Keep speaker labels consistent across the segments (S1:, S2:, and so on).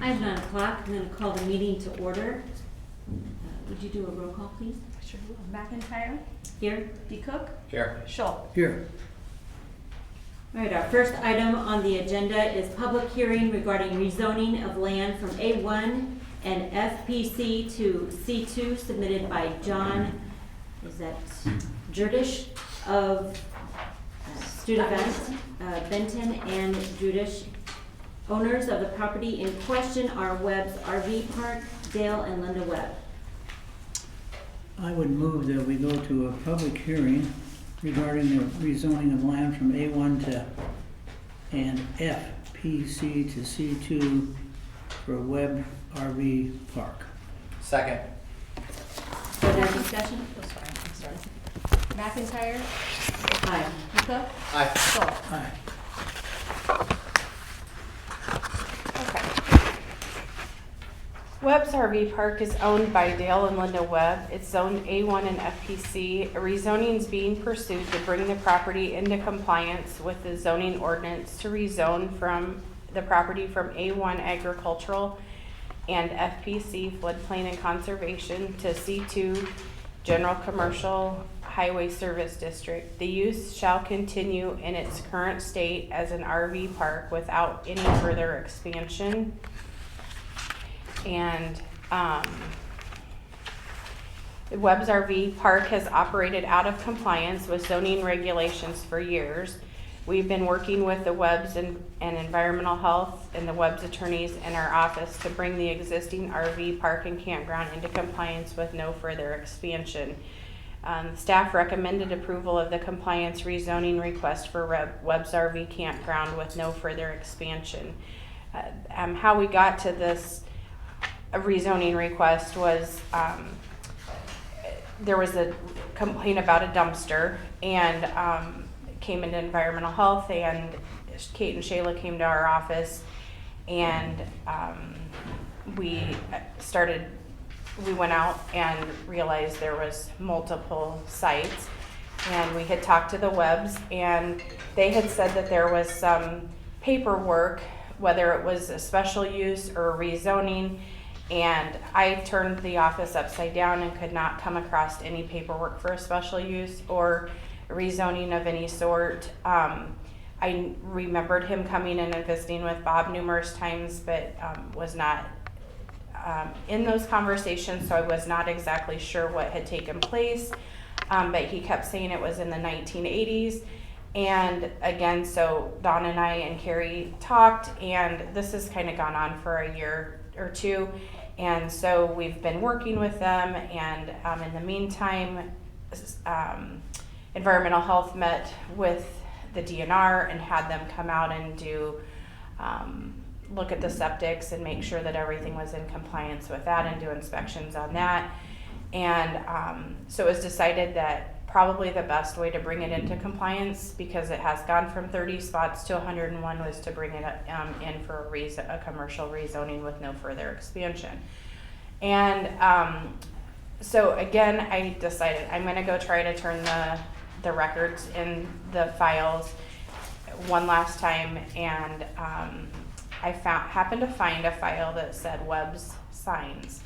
S1: Time 9 o'clock. I'm going to call the meeting to order. Would you do a roll call, please?
S2: Sure will. McIntyre.
S1: Here.
S2: DeCook.
S3: Here.
S2: Schultz.
S4: Here.
S1: All right, our first item on the agenda is public hearing regarding rezoning of land from A1 and FPC to C2 submitted by John, is that Jurdish of Studevant, Benton and Jurdish. Owners of the property in question are Webb's RV Park, Dale and Linda Webb.
S4: I would move that we go to a public hearing regarding the rezoning of land from A1 to and FPC to C2 for Webb RV Park.
S3: Second.
S1: Further discussion?
S2: I'm sorry. McIntyre.
S1: Aye.
S2: DeCook.
S3: Aye.
S2: Schultz.
S4: Aye.
S5: Okay. Webb's RV Park is owned by Dale and Linda Webb. It's zoned A1 and FPC. A rezoning is being pursued to bring the property into compliance with the zoning ordinance to rezone from the property from A1 agricultural and FPC floodplain and conservation to C2 general commercial highway service district. The use shall continue in its current state as an RV park without any further expansion. And Webb's RV Park has operated out of compliance with zoning regulations for years. We've been working with the Webb's and Environmental Health and the Webb's attorneys in our office to bring the existing RV park and campground into compliance with no further expansion. Staff recommended approval of the compliance rezoning request for Webb's RV campground with no further expansion. How we got to this rezoning request was there was a complaint about a dumpster, and came into environmental health, and Kate and Shayla came to our office, and we went out and realized there was multiple sites, and we had talked to the Webbs, and they had said that there was some paperwork, whether it was a special use or a rezoning, and I turned the office upside down and could not come across any paperwork for a special use or rezoning of any sort. I remembered him coming in and visiting with Bob numerous times, but was not in those conversations, so I was not exactly sure what had taken place. But he kept saying it was in the 1980s. And again, so Don and I and Carrie talked, and this has kind of gone on for a year or two. And so we've been working with them, and in the meantime, Environmental Health met with the DNR and had them come out and do look at the septics and make sure that everything was in compliance with that and do inspections on that. And so it was decided that probably the best way to bring it into compliance, because it has gone from 30 spots to 101, was to bring it in for a commercial rezoning with no further expansion. And so again, I decided I'm going to go try to turn the records in the files one last time, and I happened to find a file that said Webb's signs,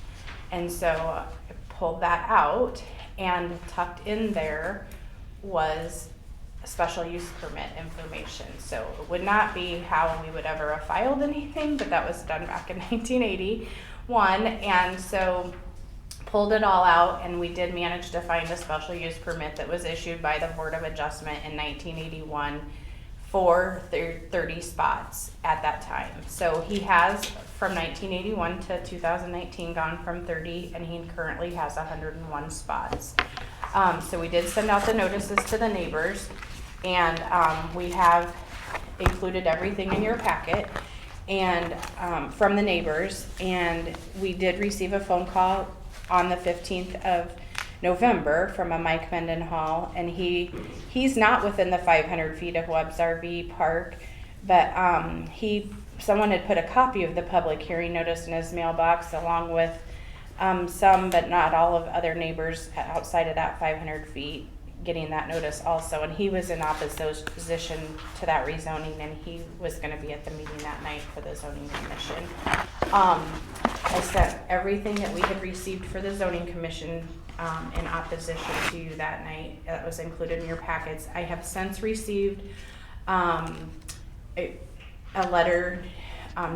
S5: and so I pulled that out, and tucked in there was a special use permit information. So it would not be how we would ever have filed anything, but that was done back in 1981, and so pulled it all out, and we did manage to find a special use permit that was issued by the Board of Adjustment in 1981 for 30 spots at that time. So he has, from 1981 to 2019, gone from 30, and he currently has 101 spots. So we did send out the notices to the neighbors, and we have included everything in your packet, and from the neighbors, and we did receive a phone call on the 15th of November from a Mike Mendenhall, and he's not within the 500 feet of Webb's RV Park, but someone had put a copy of the public hearing notice in his mailbox, along with some but not all of other neighbors outside of that 500 feet getting that notice also, and he was in opposition to that rezoning, and he was gonna be at the meeting that night for the zoning commission. I sent everything that we had received for the zoning commission, in opposition to you that night. That was included in your packets. I have since received, a letter,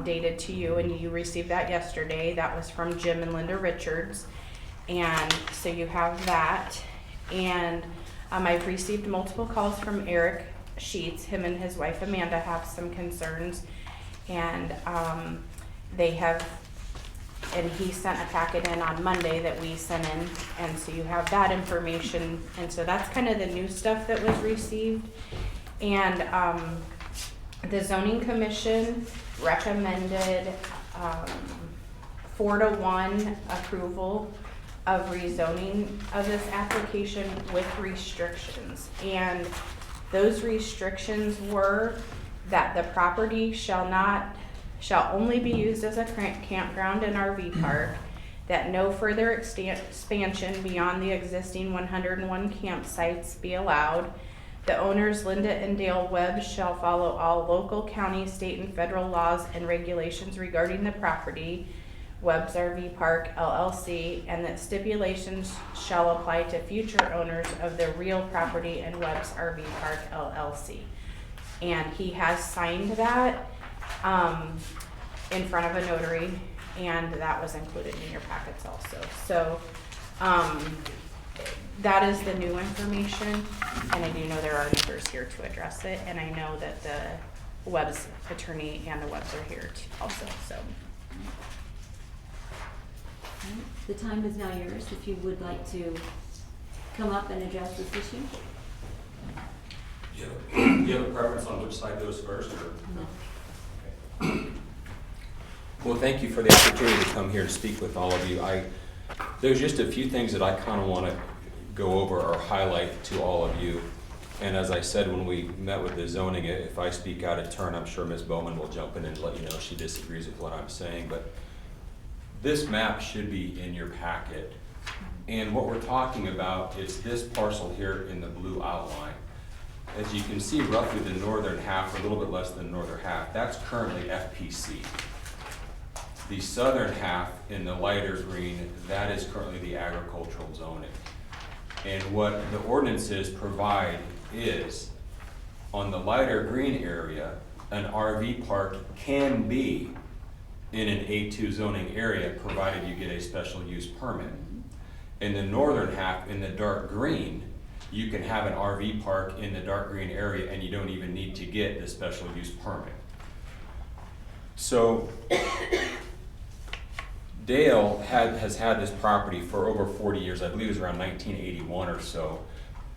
S5: dated to you, and you received that yesterday. That was from Jim and Linda Richards, and so you have that. And I've received multiple calls from Eric Sheets. Him and his wife Amanda have some concerns, and they have, and he sent a packet in on Monday that we sent in, and so you have that information. And so that's kind of the new stuff that was received. And the zoning commission recommended 4-1 approval of rezoning of this application with restrictions. And those restrictions were that the property shall only be used as a campground and RV park, that no further expansion beyond the existing 101 campsites be allowed. The owners, Linda and Dale Webb, shall follow all local, county, state, and federal laws and regulations regarding the property, Webb's RV Park LLC, and that stipulations shall apply to future owners of the real property and Webb's RV Park LLC. And he has signed that in front of a notary, and that was included in your packets also. So that is the new information, and I do know there are neighbors here to address it, and I know that the Webb's attorney and the Webbs are here also, so.
S1: The time is now yours if you would like to come up and address this issue.
S3: Do you have a preference on which side goes first, or?
S1: No.
S3: Okay. Well, thank you for the opportunity to come here and speak with all of you. There's just a few things that I kind of want to go over or highlight to all of you. And as I said when we met with the zoning, if I speak out of turn, I'm sure Ms. Bowman will jump in and let you know if she disagrees with what I'm saying. But this map should be in your packet. And what we're talking about is this parcel here in the blue outline. As you can see, roughly the northern half, a little bit less than the northern half, that's currently FPC. The southern half in the lighter green, that is currently the agricultural zoning. And what the ordinances provide is, on the lighter green area, an RV park can be in an A2 zoning area, provided you get a special use permit. In the northern half, in the dark green, you can have an RV park in the dark green area and you don't even need to get the special use permit. So Dale has had this property for over 40 years. I believe it was around 1981 or so.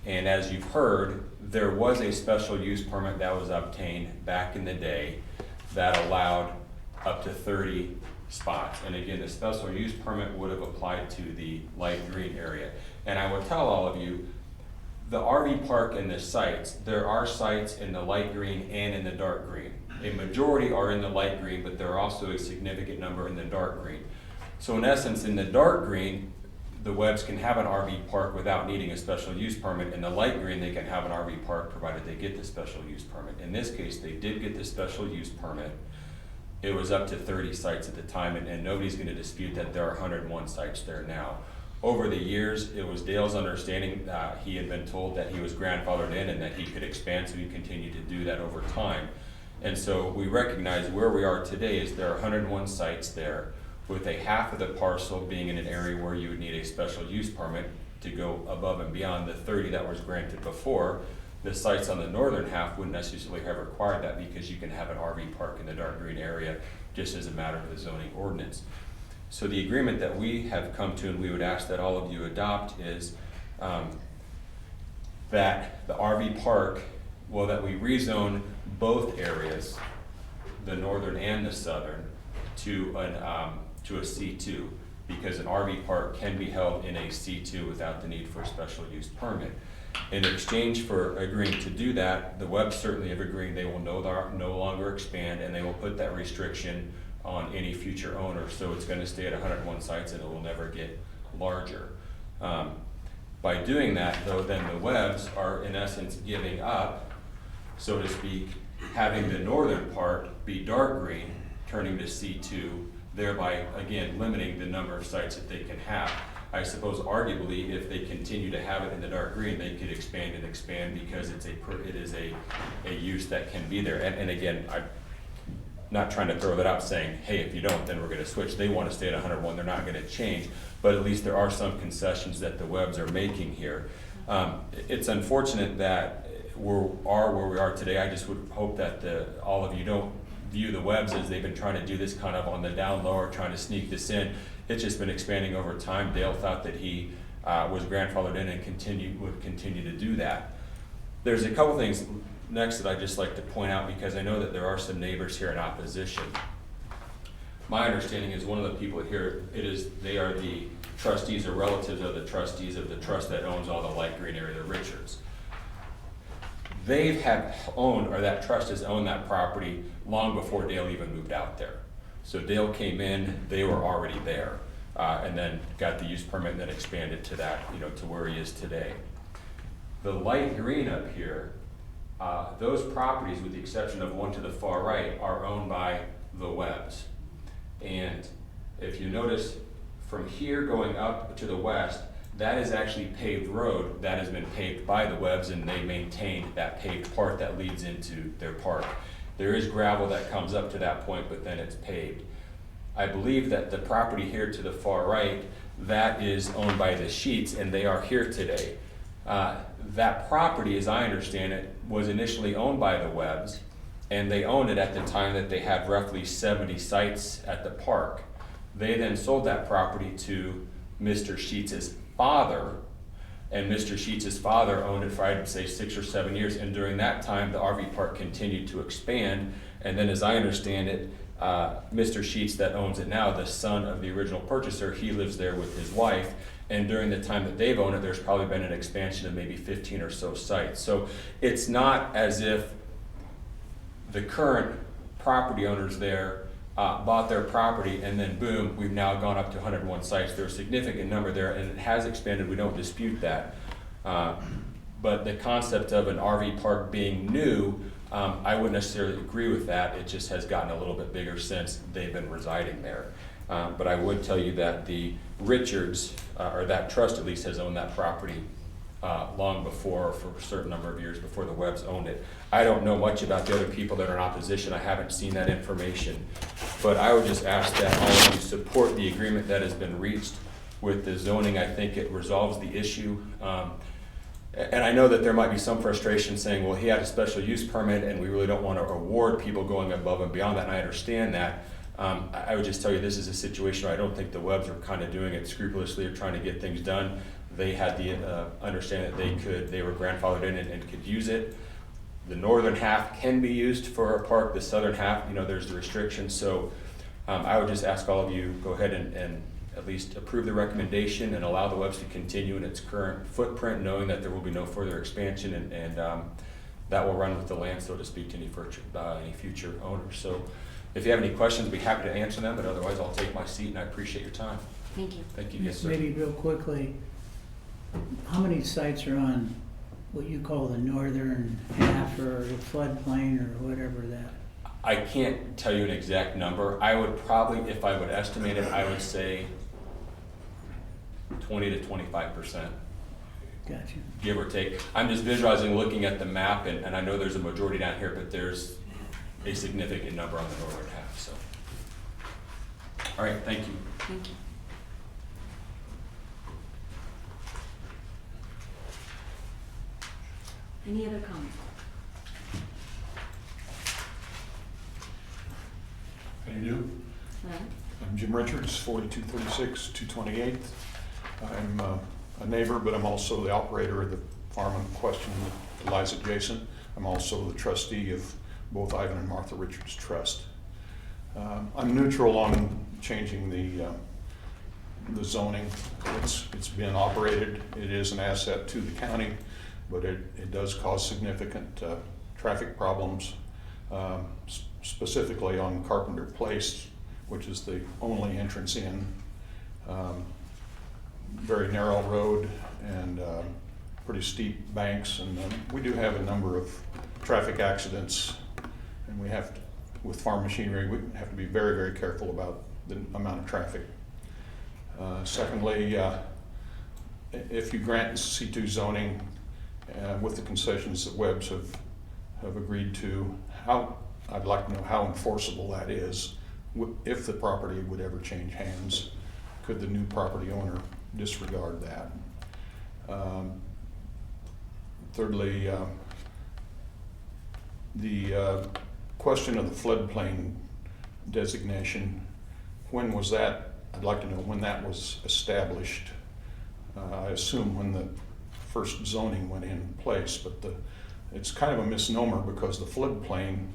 S3: And as you've heard, there was a special use permit that was obtained back in the day that allowed up to 30 spots. And again, the special use permit would have applied to the light green area. And I would tell all of you, the RV park and the sites, there are sites in the light green and in the dark green. A majority are in the light green, but there are also a significant number in the dark green. So in essence, in the dark green, the Webbs can have an RV park without needing a special use permit. In the light green, they can have an RV park provided they get the special use permit. In this case, they did get the special use permit. It was up to 30 sites at the time, and nobody's going to dispute that there are 101 sites there now. Over the years, it was Dale's understanding that he had been told that he was grandfathered in and that he could expand, so he continued to do that over time. And so we recognize where we are today is there are 101 sites there, with a half of the parcel being in an area where you would need a special use permit to go above and beyond the 30 that was granted before. The sites on the northern half wouldn't necessarily have required that because you can have an RV park in the dark green area just as a matter of the zoning ordinance. So the agreement that we have come to, and we would ask that all of you adopt, is that the RV park, well, that we rezone both areas, the northern and the southern, to a C2, because an RV park can be held in a C2 without the need for a special use permit. In exchange for agreeing to do that, the Webbs certainly have agreed they will no longer expand, and they will put that restriction on any future owner. So it's going to stay at 101 sites and it will never get larger. By doing that, though, then the Webbs are in essence giving up, so to speak, having the northern part be dark green, turning to C2, thereby, again, limiting the number of sites that they can have. I suppose arguably, if they continue to have it in the dark green, they could expand and expand because it is a use that can be there. And again, I'm not trying to throw that out saying, hey, if you don't, then we're gonna switch. They wanna stay at 101, they're not gonna change, but at least there are some concessions that the Webbs are making here. It's unfortunate that we are where we are today. I just would hope that all of you don't view the Webbs as they've been trying to do this kind of on the down low or trying to sneak this in. It's just been expanding over time. Dale thought that he was grandfathered in and would continue to do that. There's a couple things next that I'd just like to point out because I know that there are some neighbors here in opposition. My understanding is one of the people here, they are the trustees or relatives of the trustees of the trust that owns all the light green area, the Richards. That trust has owned that property long before Dale even moved out there. So Dale came in, they were already there, and then got the use permit and then expanded to that, to where he is today. The light green up here, those properties, with the exception of one to the far right, are owned by the Webbs. And if you notice from here going up to the west, that is actually paved road that has been paved by the Webbs, and they maintain that paved part that leads into their park. There is gravel that comes up to that point, but then it's paved. I believe that the property here to the far right, that is owned by the Sheets, and they are here today. That property, as I understand it, was initially owned by the Webbs, and they owned it at the time that they had roughly 70 sites at the park. They then sold that property to Mr. Sheets' father, and Mr. Sheets' father owned it for, I'd say, 6 or 7 years, and during that time, the RV park continued to expand, and then as I understand it, Mr. Sheets that owns it now, the son of the original purchaser, he lives there with his wife, and during the time that they've owned it, there's probably been an expansion of maybe 15 or so sites. So it's not as if the current property owners there bought their property and then boom, we've now gone up to 101 sites. There's a significant number there and it has expanded, we don't dispute that. But the concept of an RV park being new, I wouldn't necessarily agree with that. It just has gotten a little bit bigger since they've been residing there. But I would tell you that the Richards, or that trust at least, has owned that property long before, for a certain number of years before the Webbs owned it. I don't know much about the other people that are in opposition. I haven't seen that information. But I would just ask that all of you support the agreement that has been reached with the zoning. I think it resolves the issue. And I know that there might be some frustration saying, well, he had a special use permit and we really don't want to reward people going above and beyond that, and I understand that. I would just tell you this is a situation where I don't think the Webbs are kind of doing it scrupulously or trying to get things done. They had the understanding that they were grandfathered in and could use it. The northern half can be used for a park, the southern half, there's the restrictions. So I would just ask all of you, go ahead and at least approve the recommendation and allow the Webbs to continue in its current footprint, knowing that there will be no further expansion and that will run with the land, so to speak, to any future owners. So if you have any questions, I'd be happy to answer them, but otherwise I'll take my seat and I appreciate your time.
S1: Thank you.
S3: Thank you. Yes, sir.
S4: Maybe real quickly, how many sites are on what you call the northern half or the floodplain or whatever that?
S3: I can't tell you an exact number. I would probably, if I would estimate it, I would say 20 to 25%.
S4: Gotcha.
S3: Give or take. I'm just visualizing, looking at the map, and I know there's a majority down here, but there's a significant number on the northern half, so. All right, thank you.
S1: Thank you. Any other comments?
S6: How do you do? I'm Jim Richards, 4236 228th. I'm a neighbor, but I'm also the operator of the farm in question that lies adjacent. I'm also the trustee of both Ivan and Martha Richards Trust. I'm neutral on changing the zoning. It's been operated. It is an asset to the county, but it does cause significant traffic problems, specifically on Carpenter Place, which is the only entrance in. very narrow road and pretty steep banks, and we do have a number of traffic accidents, and we have to, with farm machinery, we have to be very, very careful about the amount of traffic. Secondly, if you grant C2 zoning with the concessions that Webb's have agreed to, I'd like to know how enforceable that is. If the property would ever change hands, could the new property owner disregard that? Thirdly, the question of the floodplain designation, when was that? I'd like to know when that was established. I assume when the first zoning went in place, but it's kind of a misnomer because the floodplain,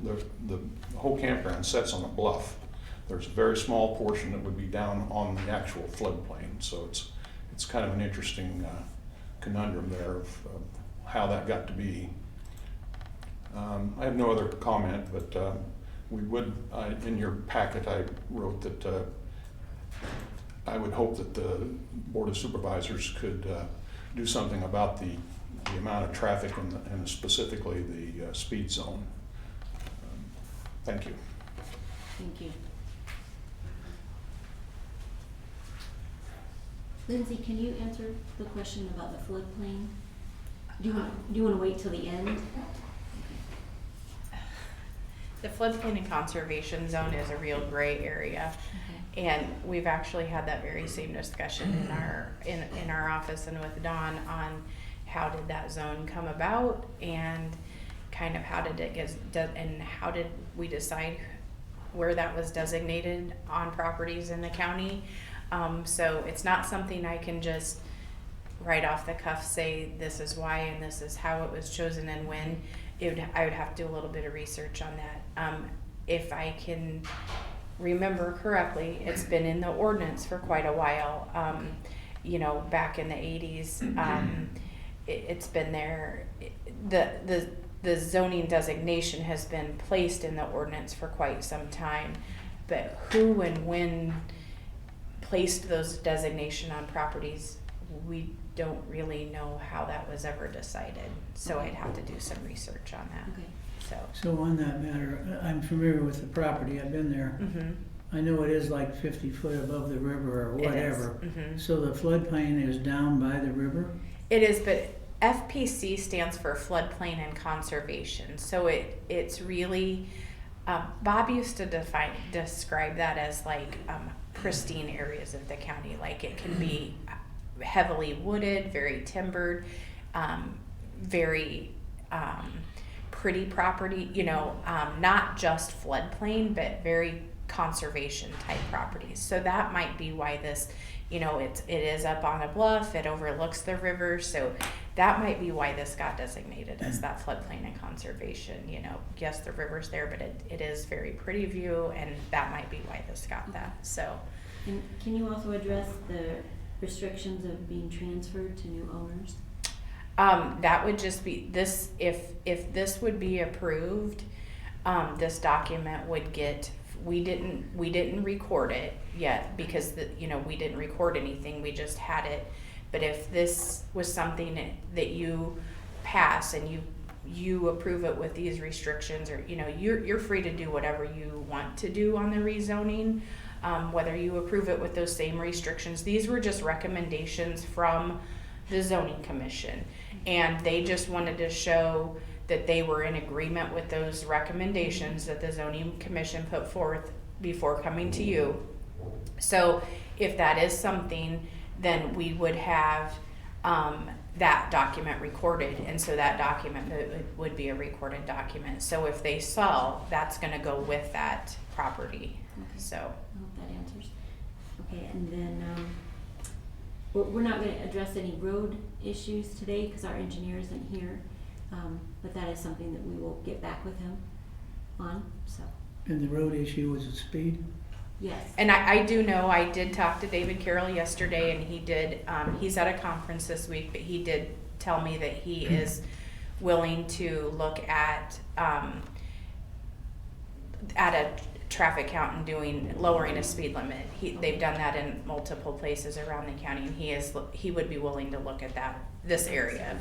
S6: the whole campground sits on a bluff. There's a very small portion that would be down on the actual floodplain, so it's kind of an interesting conundrum there of how that got to be. I have no other comment, but we would, in your packet, I wrote that I would hope that the Board of Supervisors could do something about the amount of traffic and specifically the speed zone. Thank you.
S1: Thank you. Lindsay, can you answer the question about the floodplain? Do you want to wait till the end?
S5: The floodplain and conservation zone is a real gray area.
S1: Okay.
S5: And we've actually had that very same discussion in our office and with Dawn on how did that zone come about and kind of how did it get and how did we decide where that was designated on properties in the county. So it's not something I can just right off the cuff say this is why and this is how it was chosen and when. I would have to do a little bit of research on that. If I can remember correctly, it's been in the ordinance for quite a while. You know, back in the 80s, it's been there. The zoning designation has been placed in the ordinance for quite some time, but who and when placed those designation on properties, we don't really know how that was ever decided. So I'd have to do some research on that.
S1: Okay.
S4: So on that matter, I'm familiar with the property, I've been there.
S5: Mm-hmm.
S4: I know it is like 50 foot above the river or whatever.
S5: Mm-hmm.
S4: So the floodplain is down by the river?
S5: It is, but FPC stands for floodplain and conservation. So it's really, Bob used to describe that as like pristine areas of the county. Like it can be heavily wooded, very timbered, very pretty property, you know, not just floodplain, but very conservation type properties. So that might be why this, you know, it is up on a bluff, it overlooks the river, so that might be why this got designated as that floodplain and conservation. You know, yes, the river's there, but it is very pretty view, and that might be why this got that. So,
S1: And can you also address the restrictions of being transferred to new owners?
S5: that would just be this. If this would be approved, this document would get. We didn't record it yet because we didn't record anything. We just had it. But if this was something that you pass and you approve it with these restrictions, or you're free to do whatever you want to do on the rezoning, whether you approve it with those same restrictions. These were just recommendations from the zoning commission, and they just wanted to show that they were in agreement with those recommendations that the zoning commission put forth before coming to you. So if that is something, then we would have that document recorded, and so that document would be a recorded document. So if they sell, that's going to go with that property.
S1: Okay.
S5: So
S1: I hope that answers. Okay, and then we're not going to address any road issues today because our engineer isn't here, but that is something that we will get back with him on. So
S4: And the road issue was the speed?
S1: yes.
S5: And I do know, I did talk to David Carroll yesterday, and he did, he's at a conference this week, but he did tell me that he is willing to look at traffic count and lowering a speed limit. They've done that in multiple places around the county, and he would be willing to look at this area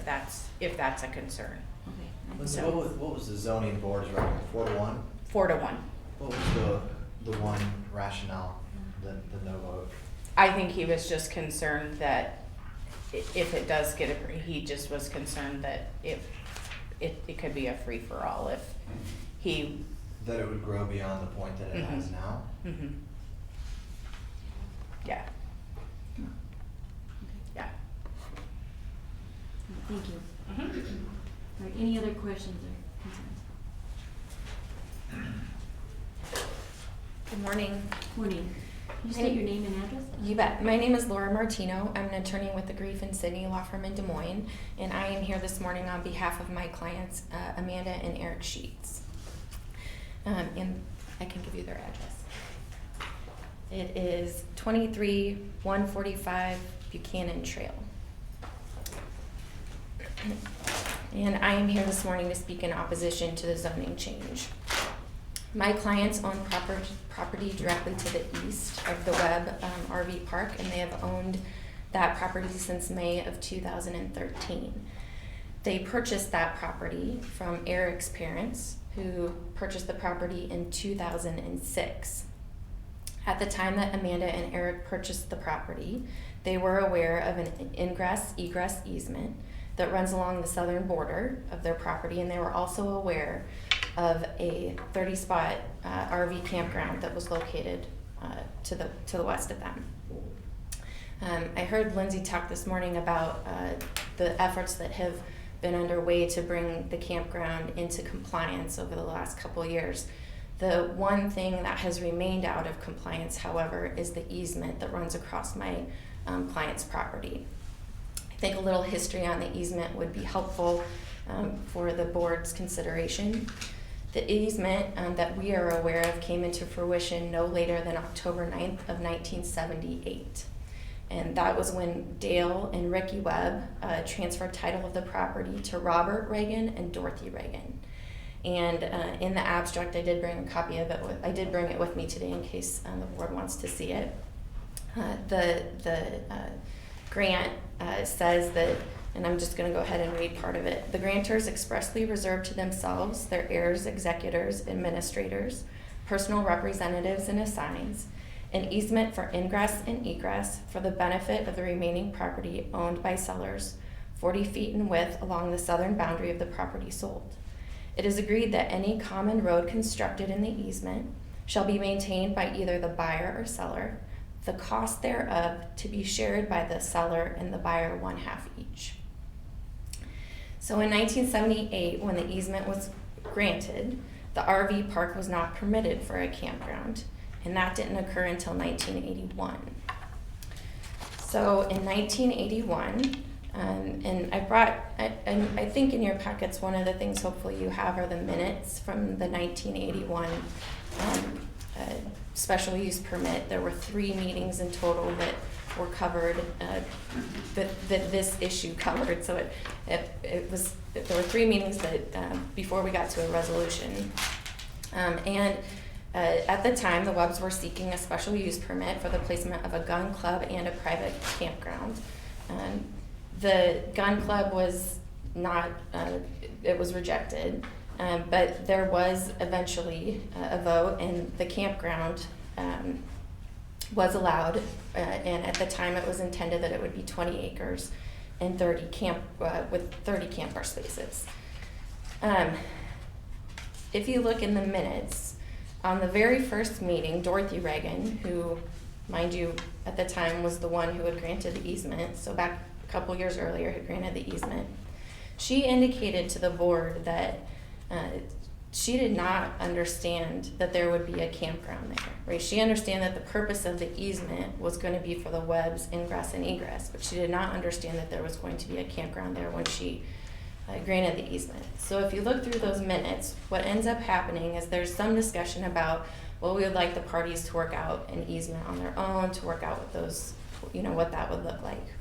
S5: if that's a concern.
S1: Okay.
S5: So-
S7: What was the zoning board's recommendation, 4-1?
S5: 4-1.
S7: What was the one rationale, the no vote?
S5: I think he was just concerned that if it does get approved, he just was concerned that it could be a free-for-all if he.
S7: That it would grow beyond the point that it has now?
S5: Mm-hmm. Yeah. Yeah.
S1: Thank you.
S5: Mm-hmm.
S1: All right, any other questions or concerns?
S8: Good morning.
S1: Morning. Can you state your name and address?
S8: You bet. My name is Laura Martino. I'm an attorney with the Grief and Sydney Law Firm in Des Moines, and I am here this morning on behalf of my clients, Amanda and Eric Sheets. And I can give you their address. It is 23145 Buchanan Trail. And I am here this morning to speak in opposition to the zoning change. My clients own property directly to the east of the Webb RV Park, and they have owned that property since May of 2013. They purchased that property from Eric's parents, who purchased the property in 2006. At the time that Amanda and Eric purchased the property, they were aware of an ingress-egress easement that runs along the southern border of their property, and they were also aware of a 30-spot RV campground that was located to the west of them. I heard Lindsay talk this morning about the efforts that have been underway to bring the campground into compliance over the last couple of years. The one thing that has remained out of compliance, however, is the easement that runs across my client's property. I think a little history on the easement would be helpful for the board's consideration. The easement that we are aware of came into fruition no later than October 9th of 1978. And that was when Dale and Ricky Webb transferred title of the property to Robert Reagan and Dorothy Reagan. And in the abstract, I did bring a copy of it. I did bring it with me today in case the board wants to see it. The grant says that, and I'm just going to go ahead and read part of it. The grantors expressly reserve to themselves, their heirs, executors, administrators, personal representatives, and assigns an easement for ingress and egress for the benefit of the remaining property owned by sellers, 40 feet in width along the southern boundary of the property sold. It is agreed that any common road constructed in the easement shall be maintained by either the buyer or seller, the cost thereof to be shared by the seller and the buyer 1/2 each. So in 1978, when the easement was granted, the RV park was not permitted for a campground, and that didn't occur until 1981. So in 1981, and I think in your packets, one of the things hopefully you have are the minutes from the 1981 special use permit. There were 3 meetings in total that were covered, that this issue covered. So there were 3 meetings that before we got to a resolution. At the time, the Webbs were seeking a special use permit for the placement of a gun club and a private campground. The gun club was not, it was rejected, but there was eventually a vote, and the campground was allowed, and at the time it was intended that it would be 20 acres and with 30 camper spaces. If you look in the minutes, on the very first meeting, Dorothy Reagan, who, mind you, at the time was the one who had granted the easement, so back a couple years earlier had granted the easement, she indicated to the board that she did not understand that there would be a campground there, right? She understood that the purpose of the easement was going to be for the Webbs ingress and egress, but she did not understand that there was going to be a campground there when she granted the easement. So if you look through those minutes, what ends up happening is there's some discussion about, well, we would like the parties to work out an easement on their own, to work out what those, what that would look like.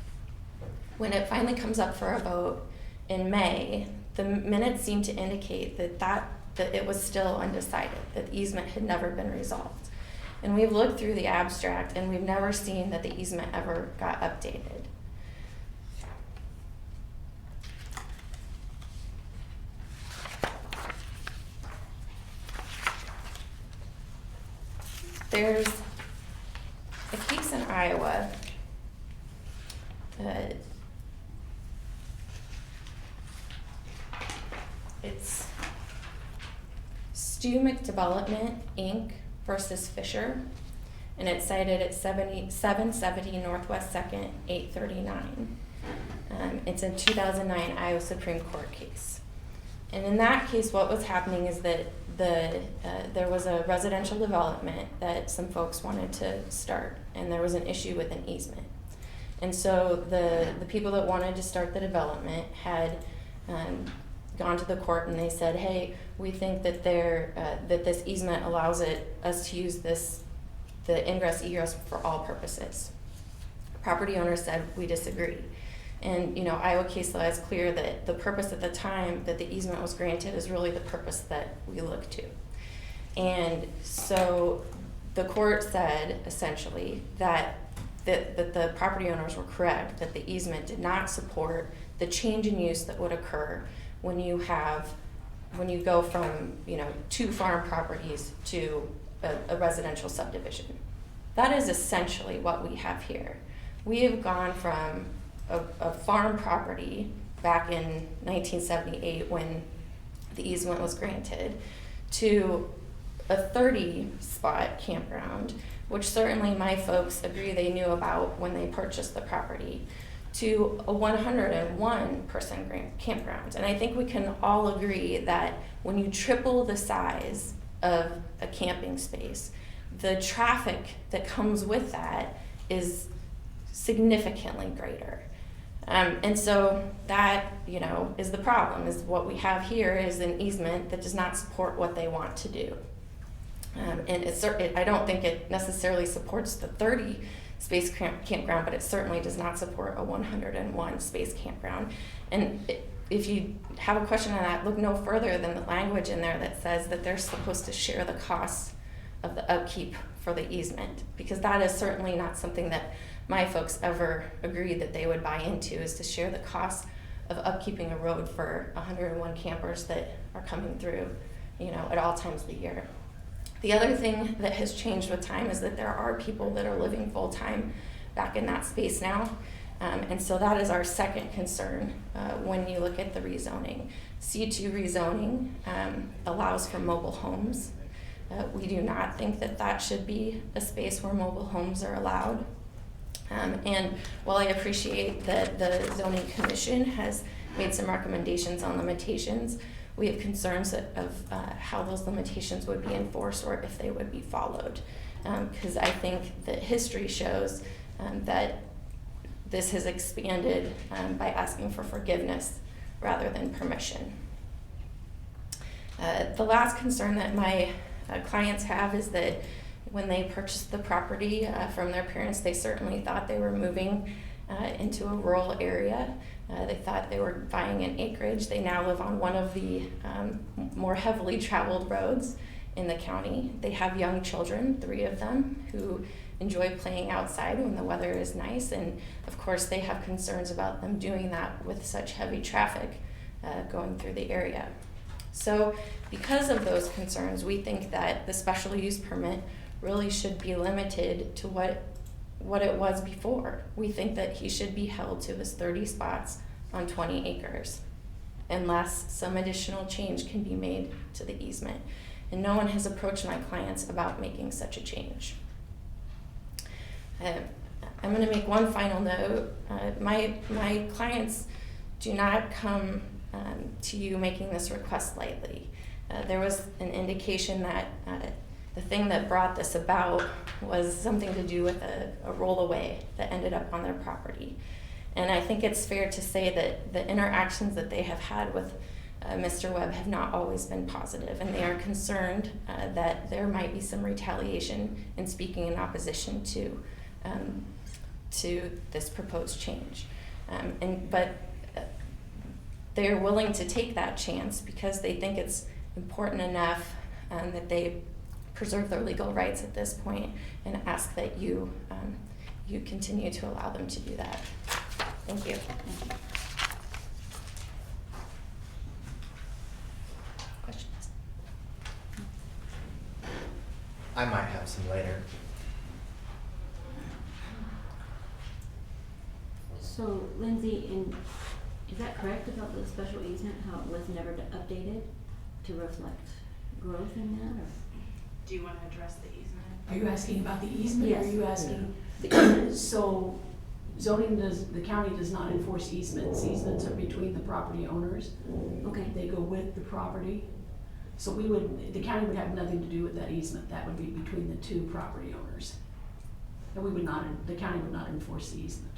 S8: When it finally comes up for a vote in May, the minutes seem to indicate that that it was still undecided, that the easement had never been resolved. And we've looked through the abstract and we've never seen that the easement ever got updated. There's a case in Iowa. It's Stu McDevelopment, Inc. versus Fisher, and it's cited at 770 Northwest 2nd, 839. It's a 2009 Iowa Supreme Court case. And in that case, what was happening is that there was a residential development that some folks wanted to start, and there was an issue with an easement. And so the people that wanted to start the development had gone to the court and they said, hey, we think that that this easement allows us to use the ingress egress for all purposes. Property owner said, we disagree. And Iowa case law is clear that the purpose at the time that the easement was granted is really the purpose that we look to. And so the court said essentially that the property owners were correct, that the easement did not support the change in use that would occur when you go from 2 farm properties to a residential subdivision. That is essentially what we have here. We have gone from a farm property back in 1978 when the easement was granted to a 30-spot campground, which certainly my folks agree they knew about when they purchased the property, to a 101-person campground. And I think we can all agree that when you triple the size of a camping space, the traffic that comes with that is significantly greater. And so that, is the problem, is what we have here is an easement that does not support what they want to do. And I don't think it necessarily supports the 30 space campground, but it certainly does not support a 101 space campground. And if you have a question on that, look no further than the language in there that says that they're supposed to share the costs of the upkeep for the easement, because that is certainly not something that my folks ever agreed that they would buy into, is to share the cost of upkeeping a road for 101 campers that are coming through, at all times of the year. The other thing that has changed with time is that there are people that are living full-time back in that space now. And so that is our second concern when you look at the rezoning. C2 rezoning allows for mobile homes. We do not think that that should be a space where mobile homes are allowed. And while I appreciate that the zoning commission has made some recommendations on limitations, we have concerns of how those limitations would be enforced or if they would be followed. Because I think that history shows that this has expanded by asking for forgiveness rather than permission. The last concern that my clients have is that when they purchased the property from their parents, they certainly thought they were moving into a rural area. They thought they were buying an acreage. They now live on one of the more heavily traveled roads in the county. They have young children, 3 of them, who enjoy playing outside when the weather is nice. And of course, they have concerns about them doing that with such heavy traffic going through the area. So because of those concerns, we think that the special use permit really should be limited to what it was before. We think that he should be held to his 30 spots on 20 acres unless some additional change can be made to the easement. And no one has approached my clients about making such a change. I'm going to make one final note. My clients do not come to you making this request lightly. There was an indication that the thing that brought this about was something to do with a rollaway that ended up on their property. And I think it's fair to say that the interactions that they have had with Mr. Webb have not always been positive, and they are concerned that there might be some retaliation in speaking in opposition to this proposed change. But they're willing to take that chance because they think it's important enough that they preserve their legal rights at this point, and ask that you continue to allow them to do that. Thank you. Questions?
S7: I might have some later.
S1: So Lindsay, is that correct about the special easement, how it was never updated to reflect growth in that, or?
S5: Do you want to address the easement?
S9: Are you asking about the easement?
S1: Yes.
S9: Or are you asking, so the county does not enforce easements. Easements are between the property owners.
S1: Okay,
S9: They go with the property. So the county would have nothing to do with that easement. That would be between the two property owners. And the county would not enforce the easement.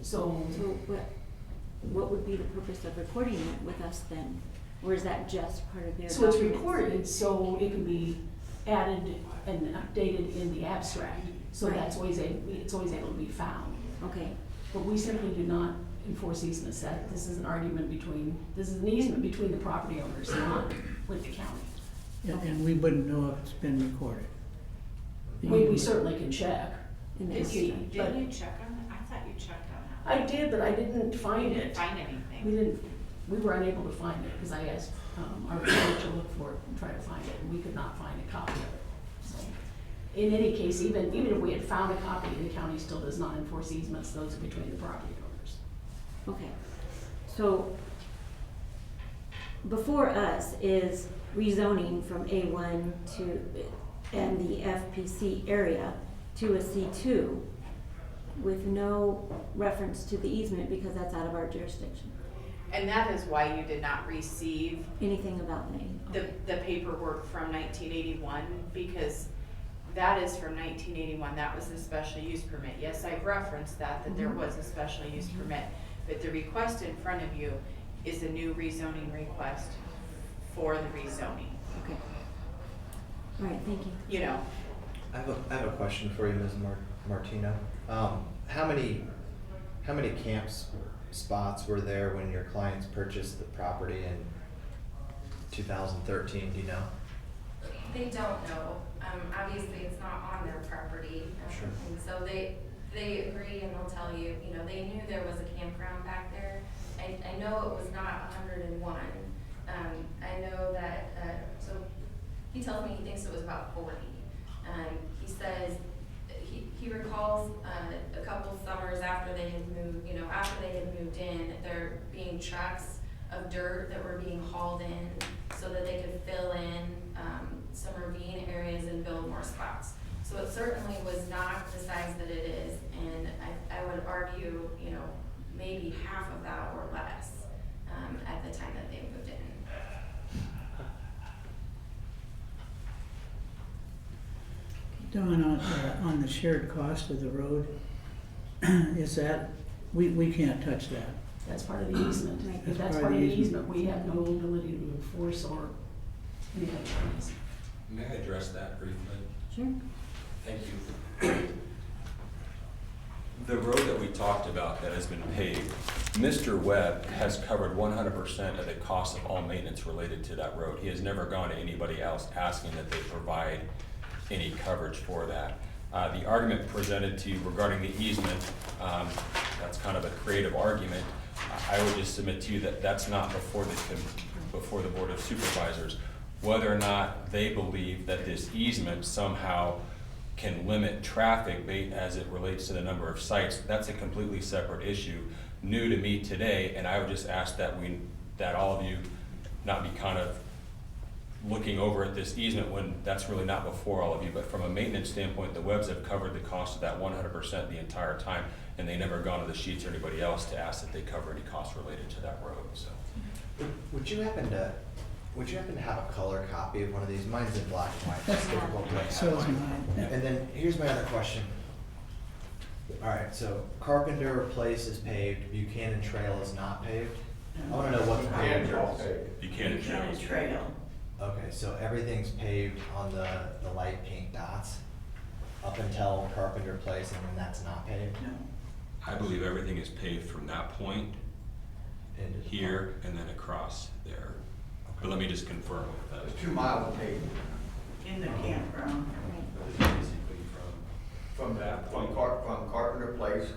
S1: so what would be the purpose of recording it with us then? Or is that just part of their
S9: So it's
S1: documents?
S9: recorded, so it can be added and updated in the abstract. So
S1: Right.
S9: it's always able to be found.
S1: Okay,
S9: But we simply do not enforce easements. This is an easement between the property owners, not with the county.
S4: And we wouldn't know if it's been recorded.
S9: We certainly can check.
S1: in the
S9: Did you-
S1: abstract.
S9: But-
S5: you check on that? I thought you checked on that.
S9: I did, but I didn't find it.
S5: Find anything?
S9: We were unable to find it because I asked our attorney to look for it and try to find it, and we could not find a copy of it. So, in any case, even if we had found a copy, the county still does not enforce easements. Those are between the property owners.
S1: Okay, so before us is rezoning from A1 and the FPC area to a C2 with no reference to the easement because that's out of our jurisdiction.
S5: And that is why you did not receive
S1: Anything about the,
S5: the paperwork from 1981, because that is from 1981. That was the special use permit. Yes, I've referenced that there was a special use permit, but the request in front of you is a new rezoning request for the rezoning.
S1: Okay. All right, thank you.
S5: You know,
S7: I have a question for you, Ms. Martino. How many spots were there when your clients purchased the property in 2013? Do you know?
S8: They don't know. Obviously, it's not on their property.
S7: Sure.
S8: And so they agree, and they'll tell you, they knew there was a campground back there. I know it was not 101. I know that, so he tells me he thinks it was about 40. He says, he recalls a couple summers after they had moved, in, there being trucks of dirt that were being hauled in so that they could fill in some ravine areas and build more spots. So it certainly was not the size that it is, and I would argue, maybe half of that or less at the time that they moved in.
S4: Don, on the shared cost of the road, is that, we can't touch that.
S9: That's part of the easement.
S1: Right.
S9: If that's part of the easement, we have no ability to enforce or any other things.
S3: May I address that briefly?
S1: Sure.
S3: Thank you. The road that we talked about that has been paved, Mr. Webb has covered 100% of the cost of all maintenance related to that road. He has never gone to anybody else asking that they provide any coverage for that. The argument presented to you regarding the easement, that's kind of a creative argument. I would just submit to you that that's not before the Board of Supervisors. Whether or not they believe that this easement somehow can limit traffic as it relates to the number of sites, that's a completely separate issue, new to me today, and I would just ask that all of you not be kind of looking over at this easement when that's really not before all of you. But from a maintenance standpoint, the Webbs have covered the cost of that 100% the entire time, and they never gone to the Sheets or anybody else to ask that they cover any costs related to that road. So,
S7: Would you happen to have a color copy of one of these? Mine's in black and white. It's difficult to have
S4: So is
S7: one.
S4: mine.
S7: And then here's my other question. All right, so Carpenter Place is paved, Buchanan Trail is not paved. I want to know what's paved.
S3: Buchanan Trail.
S7: Okay, so everything's paved on the light pink dots up until Carpenter Place, and then that's not paved?
S3: I believe everything is paved from that point
S7: And
S3: here and then across there. But let me just confirm with that.
S10: There's 2 miles of pavement
S11: In the campground.
S3: Basically
S10: from Carpenter Place,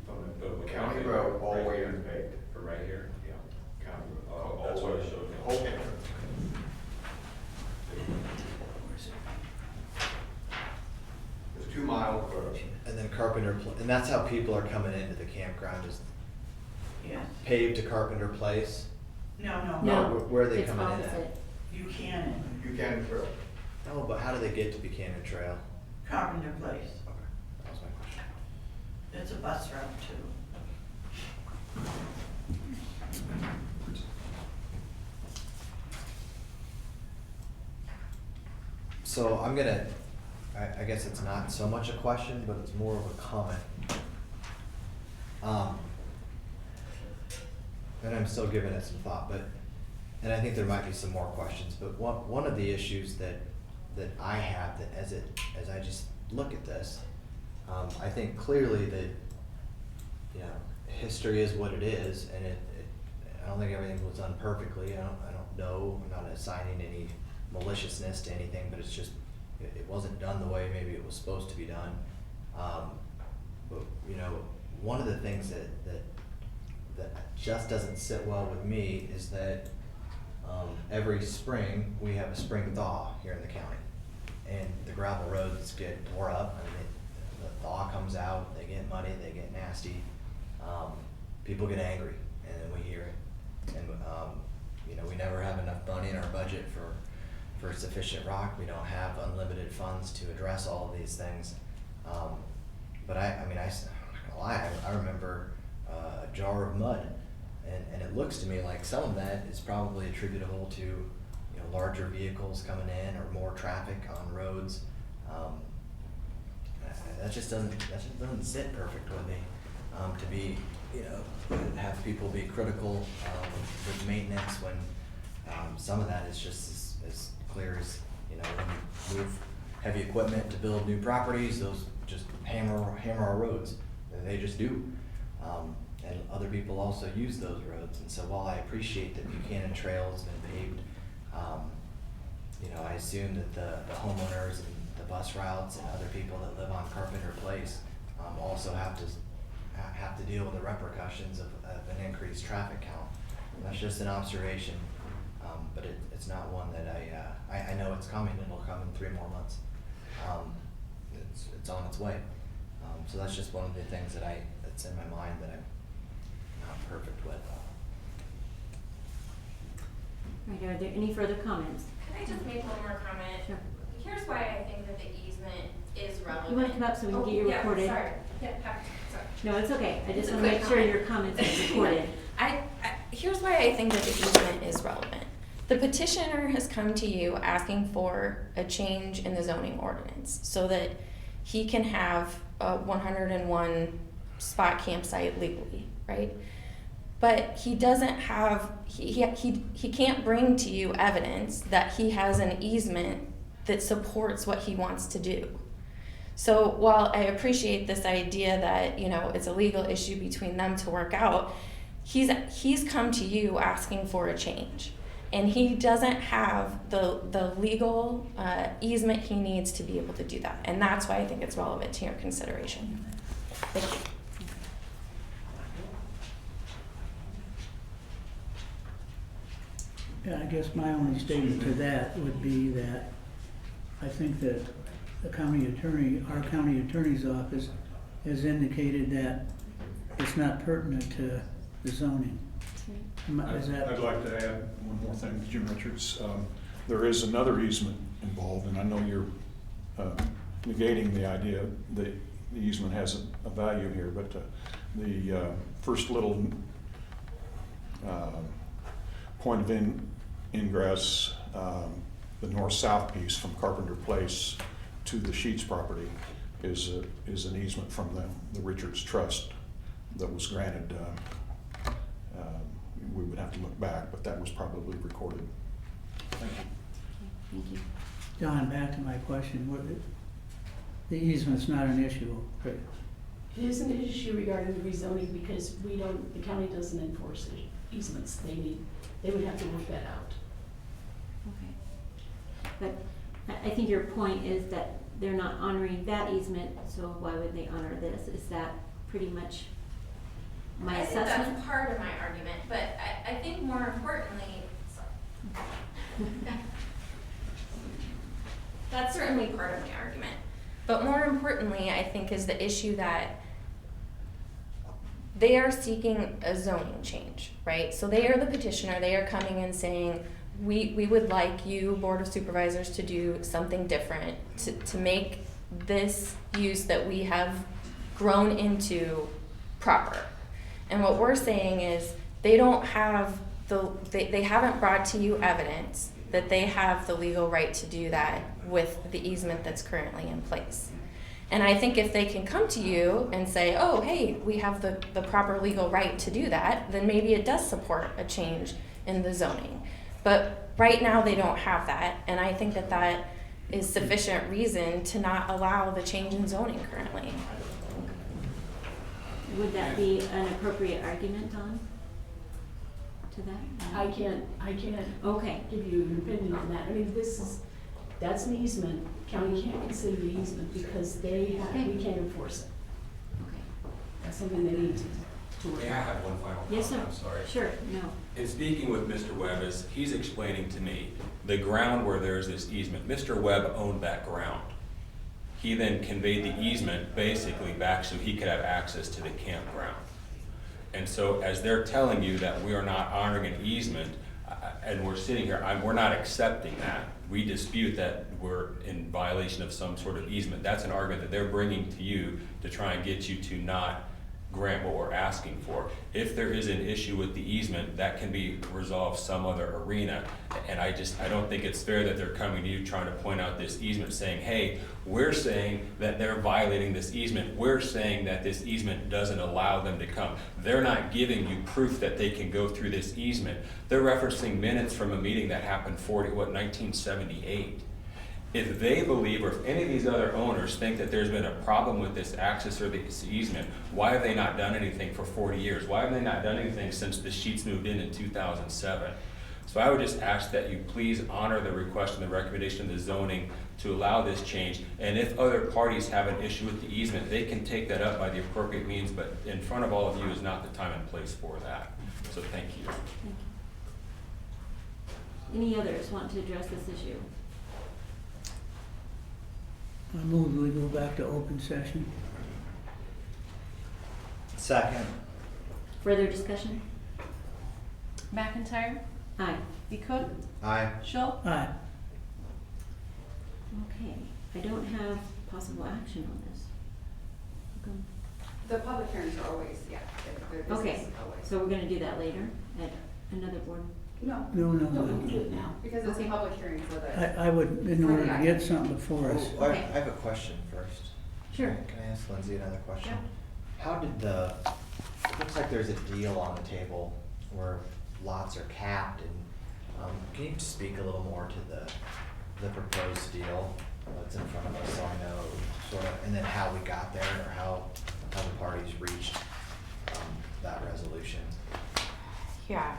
S10: from the county
S3: okay.
S10: road, all the
S3: Right
S10: way
S3: here.
S10: in paved.
S3: from right here.
S10: Yeah, county road.
S3: Oh, that's what it showed me.
S10: Whole entrance. There's 2 miles of road.
S7: And then and that's how people are coming into the campground, is
S11: Yes.
S7: paved to Carpenter Place?
S11: No, no.
S1: No,
S7: Where are they
S1: it's
S7: coming in at?
S1: opposite.
S11: Buchanan,
S10: Buchanan Trail.
S7: No, but how do they get to Buchanan Trail?
S11: Carpenter Place.
S7: Okay, that was my question.
S11: It's a bus route too.
S7: So I guess it's not so much a question, but it's more of a comment. And I'm still giving it some thought, and I think there might be some more questions, but one of the issues that I have, that as I just look at this, I think clearly that, you know, history is what it is, and I don't think everything was done perfectly. I don't know, I'm not assigning any maliciousness to anything, but it's just, it wasn't done the way maybe it was supposed to be done. But, you know, one of the things that just doesn't sit well with me is that every spring, we have a spring thaw here in the county. And the gravel roads get tore up, I mean, the thaw comes out, they get muddy, they get nasty. People get angry, and then we hear it. And, you know, we never have enough money in our budget for sufficient rock. We don't have unlimited funds to address all of these things. But I'm not gonna lie, I remember a jar of mud, and it looks to me like some of that is probably attributable to, you know, larger vehicles coming in or more traffic on roads. That just doesn't sit perfect with me, to be, you know, have people be critical with maintenance when some of that is just as clear as, you know, when you move heavy equipment to build new properties, those just hammer our roads. They just do. And other people also use those roads. And so while I appreciate that Buchanan Trail has been paved, you know, I assume that the homeowners and the bus routes and other people that live on Carpenter Place also have to deal with the repercussions of an increased traffic count. And that's just an observation, but it's not one that I know it's coming. It'll come in 3 more months. It's on its way. So that's just one of the things that's in my mind that I'm not perfect with.
S1: Right, are there any further comments?
S8: Can I just make one more comment?
S1: Sure.
S8: Here's why I think that the easement is relevant.
S1: You wanna come up so we can get you recorded?
S8: Sorry. Yeah, happy to. Sorry.
S1: No, it's okay, I just
S8: It's a
S1: wanna
S8: quick
S1: make sure
S8: comment.
S1: your comments are recorded.
S8: Here's why I think that the easement is relevant. The petitioner has come to you asking for a change in the zoning ordinance so that he can have a 101 spot campsite legally, right? But he doesn't have, he can't bring to you evidence that he has an easement that supports what he wants to do. So while I appreciate this idea that, you know, it's a legal issue between them to work out, he's come to you asking for a change. And he doesn't have the legal easement he needs to be able to do that. And that's why I think it's relevant to your consideration. Thank you.
S4: Yeah, I guess my only statement to that would be that I think that the county attorney, our county attorney's office has indicated that it's not pertinent to the zoning. Is that?
S6: I'd like to add one more thing, Jim Richards. There is another easement involved, and I know you're negating the idea that the easement has a value here, but the first little point of ingress, the north-south piece from Carpenter Place to the Sheets property is an easement from the Richards Trust that was granted. We would have to look back, but that was probably recorded. Thank you.
S1: Thank you.
S4: John, back to my question, the easement's not an issue, right?
S9: It is an issue regarding the rezoning because the county doesn't enforce easements. They would have to work that out.
S1: But I think your point is that they're not honoring that easement, so why would they honor this? Is that pretty much my
S8: I think
S1: assessment?
S8: that's part of my argument, but I think more importantly, that's certainly part of my argument. But more importantly, I think is the issue that they are seeking a zoning change, right? So they are the petitioner, they are coming and saying, we would like you, Board of Supervisors, to do something different, to make this use that we have grown into proper. And what we're saying is, they don't have they haven't brought to you evidence that they have the legal right to do that with the easement that's currently in place. And I think if they can come to you and say, oh, hey, we have the proper legal right to do that, then maybe it does support a change in the zoning. But right now they don't have that, and I think that that is sufficient reason to not allow the change in zoning currently.
S1: Would that be an appropriate argument, Don? To that?
S9: I can't
S1: Okay,
S9: give you an opinion on that. I mean, that's an easement. County can't consider the easement because we can't enforce it.
S1: okay.
S9: That's something they need to work
S3: May I
S9: out.
S3: have one final comment?
S1: Yes, sir.
S3: I'm sorry.
S1: Sure, no.
S3: In speaking with Mr. Webb, as he's explaining to me, the ground where there's this easement, Mr. Webb owned that ground. He then conveyed the easement basically back so he could have access to the campground. And so as they're telling you that we are not honoring an easement, and we're sitting here, we're not accepting that. We dispute that we're in violation of some sort of easement. That's an argument that they're bringing to you to try and get you to not grant what we're asking for. If there is an issue with the easement, that can be resolved some other arena. And I don't think it's fair that they're coming to you trying to point out this easement saying, hey, we're saying that they're violating this easement. We're saying that this easement doesn't allow them to come. They're not giving you proof that they can go through this easement. They're referencing minutes from a meeting that happened 1978. If they believe, or if any of these other owners think that there's been a problem with this access or this easement, why have they not done anything for 40 years? Why have they not done anything since the Sheets moved in 2007? So I would just ask that you please honor the request and the recommendation of the zoning to allow this change. And if other parties have an issue with the easement, they can take that up by the appropriate means, but in front of all of you is not the time and place for that. So thank you.
S1: Thank you. Any others want to address this issue?
S4: I move we go back to open session.
S7: Second.
S1: Further discussion?
S2: McIntyre,
S1: Aye.
S2: Cook,
S7: Aye.
S2: Schultz,
S4: Aye.
S1: Okay, I don't have possible action on this.
S12: The public hearings are always, yeah, they're business
S1: Okay,
S12: always.
S1: so we're gonna do that later at another board?
S12: No,
S4: No,
S9: No, we
S4: no,
S9: can do it now.
S12: because it's a
S1: Okay.
S12: public hearing for the,
S4: I would, in order to get something before us.
S7: Well, I
S1: Okay.
S7: have a question first.
S1: Sure.
S7: Can I ask Lindsay another question?
S1: Yeah.
S7: How did it looks like there's a deal on the table where lots are capped, and can you speak a little more to the proposed deal that's in front of us, so I know sort of, and then how we got there, or how the parties reached that resolution?
S5: Yeah,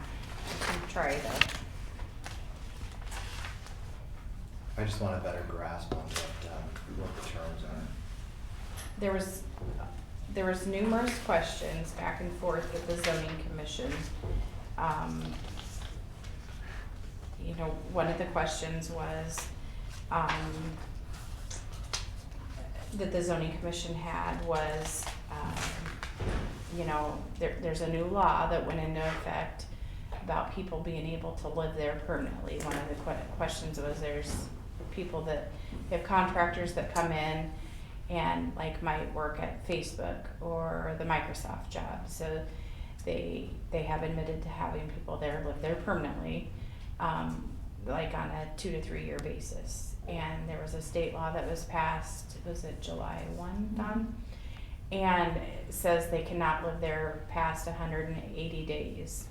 S5: I can try that.
S7: I just want a better grasp on what the terms are.
S5: There was numerous questions back and forth with the zoning commission. You know, one of the questions was, that the zoning commission had was, you know, there's a new law that went into effect about people being able to live there permanently. One of the questions was, there's people that have contractors that come in and like might work at Facebook or the Microsoft job. So they have admitted to having people there live there permanently, like on a 2 to 3 year basis. And there was a state law that was passed, was it July 1, Don? And it says they cannot live there past 180 days.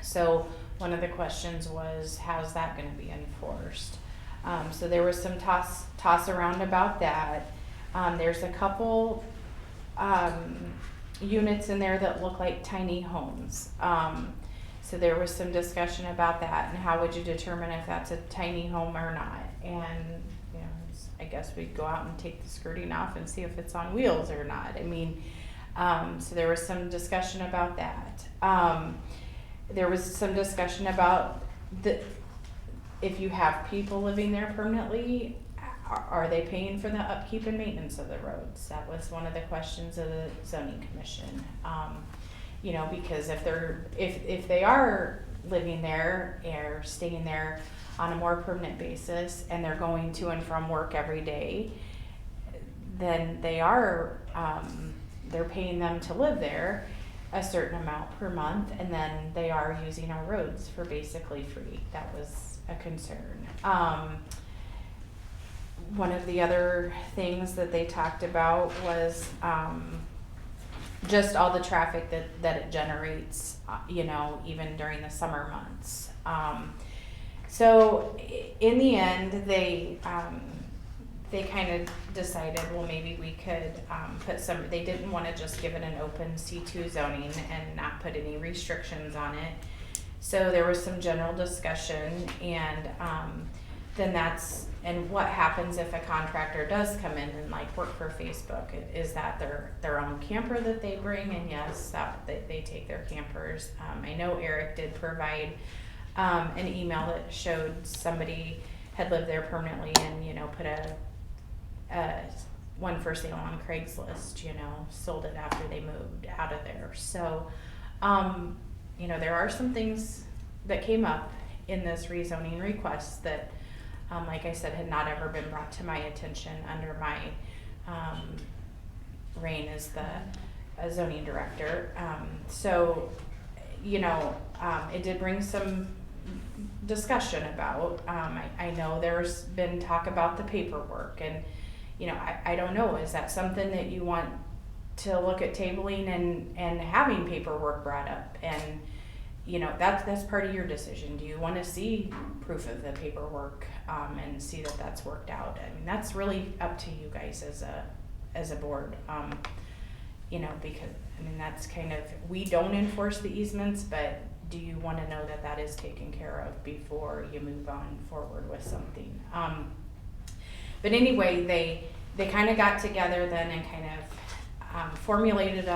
S5: So one of the questions was, how's that gonna be enforced? So there was some toss around about that. There's a couple units in there that look like tiny homes. So there was some discussion about that and how would you determine if that's a tiny home or not. and, you know, I guess we'd go out and take the skirting off and see if it's on wheels or not. I mean, so there was some discussion about that. There was some discussion about if you have people living there permanently, are they paying for the upkeep and maintenance of the roads? That was one of the questions of the zoning commission. You know, because if they are living there or staying there on a more permanent basis and they're going to and from work every day, then they are, they're paying them to live there a certain amount per month, and then they are using our roads for basically free. That was a concern. One of the other things that they talked about was just all the traffic that it generates, you know, even during the summer months. So in the end, they kind of decided, well, maybe we could put some, they didn't want to just give it an open C2 zoning and not put any restrictions on it. So there was some general discussion, and then that's, and what happens if a contractor does come in and like work for Facebook? Is that their own camper that they bring? And yes, that they take their campers. I know Eric did provide an email that showed somebody had lived there permanently and, you know, put a one for sale on Craigslist, you know, sold it after they moved out of there. So, you know, there are some things that came up in this rezoning request that, like I said, had not ever been brought to my attention under my reign as the zoning director. So, you know, it did bring some discussion about, I know there's been talk about the paperwork, and, you know, I don't know, is that something that you want to look at tabling and having paperwork brought up? And, you know, that's part of your decision. Do you want to see proof of the paperwork and see that that's worked out? I mean, that's really up to you guys as a board. You know, because, I mean, that's kind of, we don't enforce the easements, but do you want to know that that is taken care of before you move on forward with something? But anyway, they kind of got together then and kind of formulated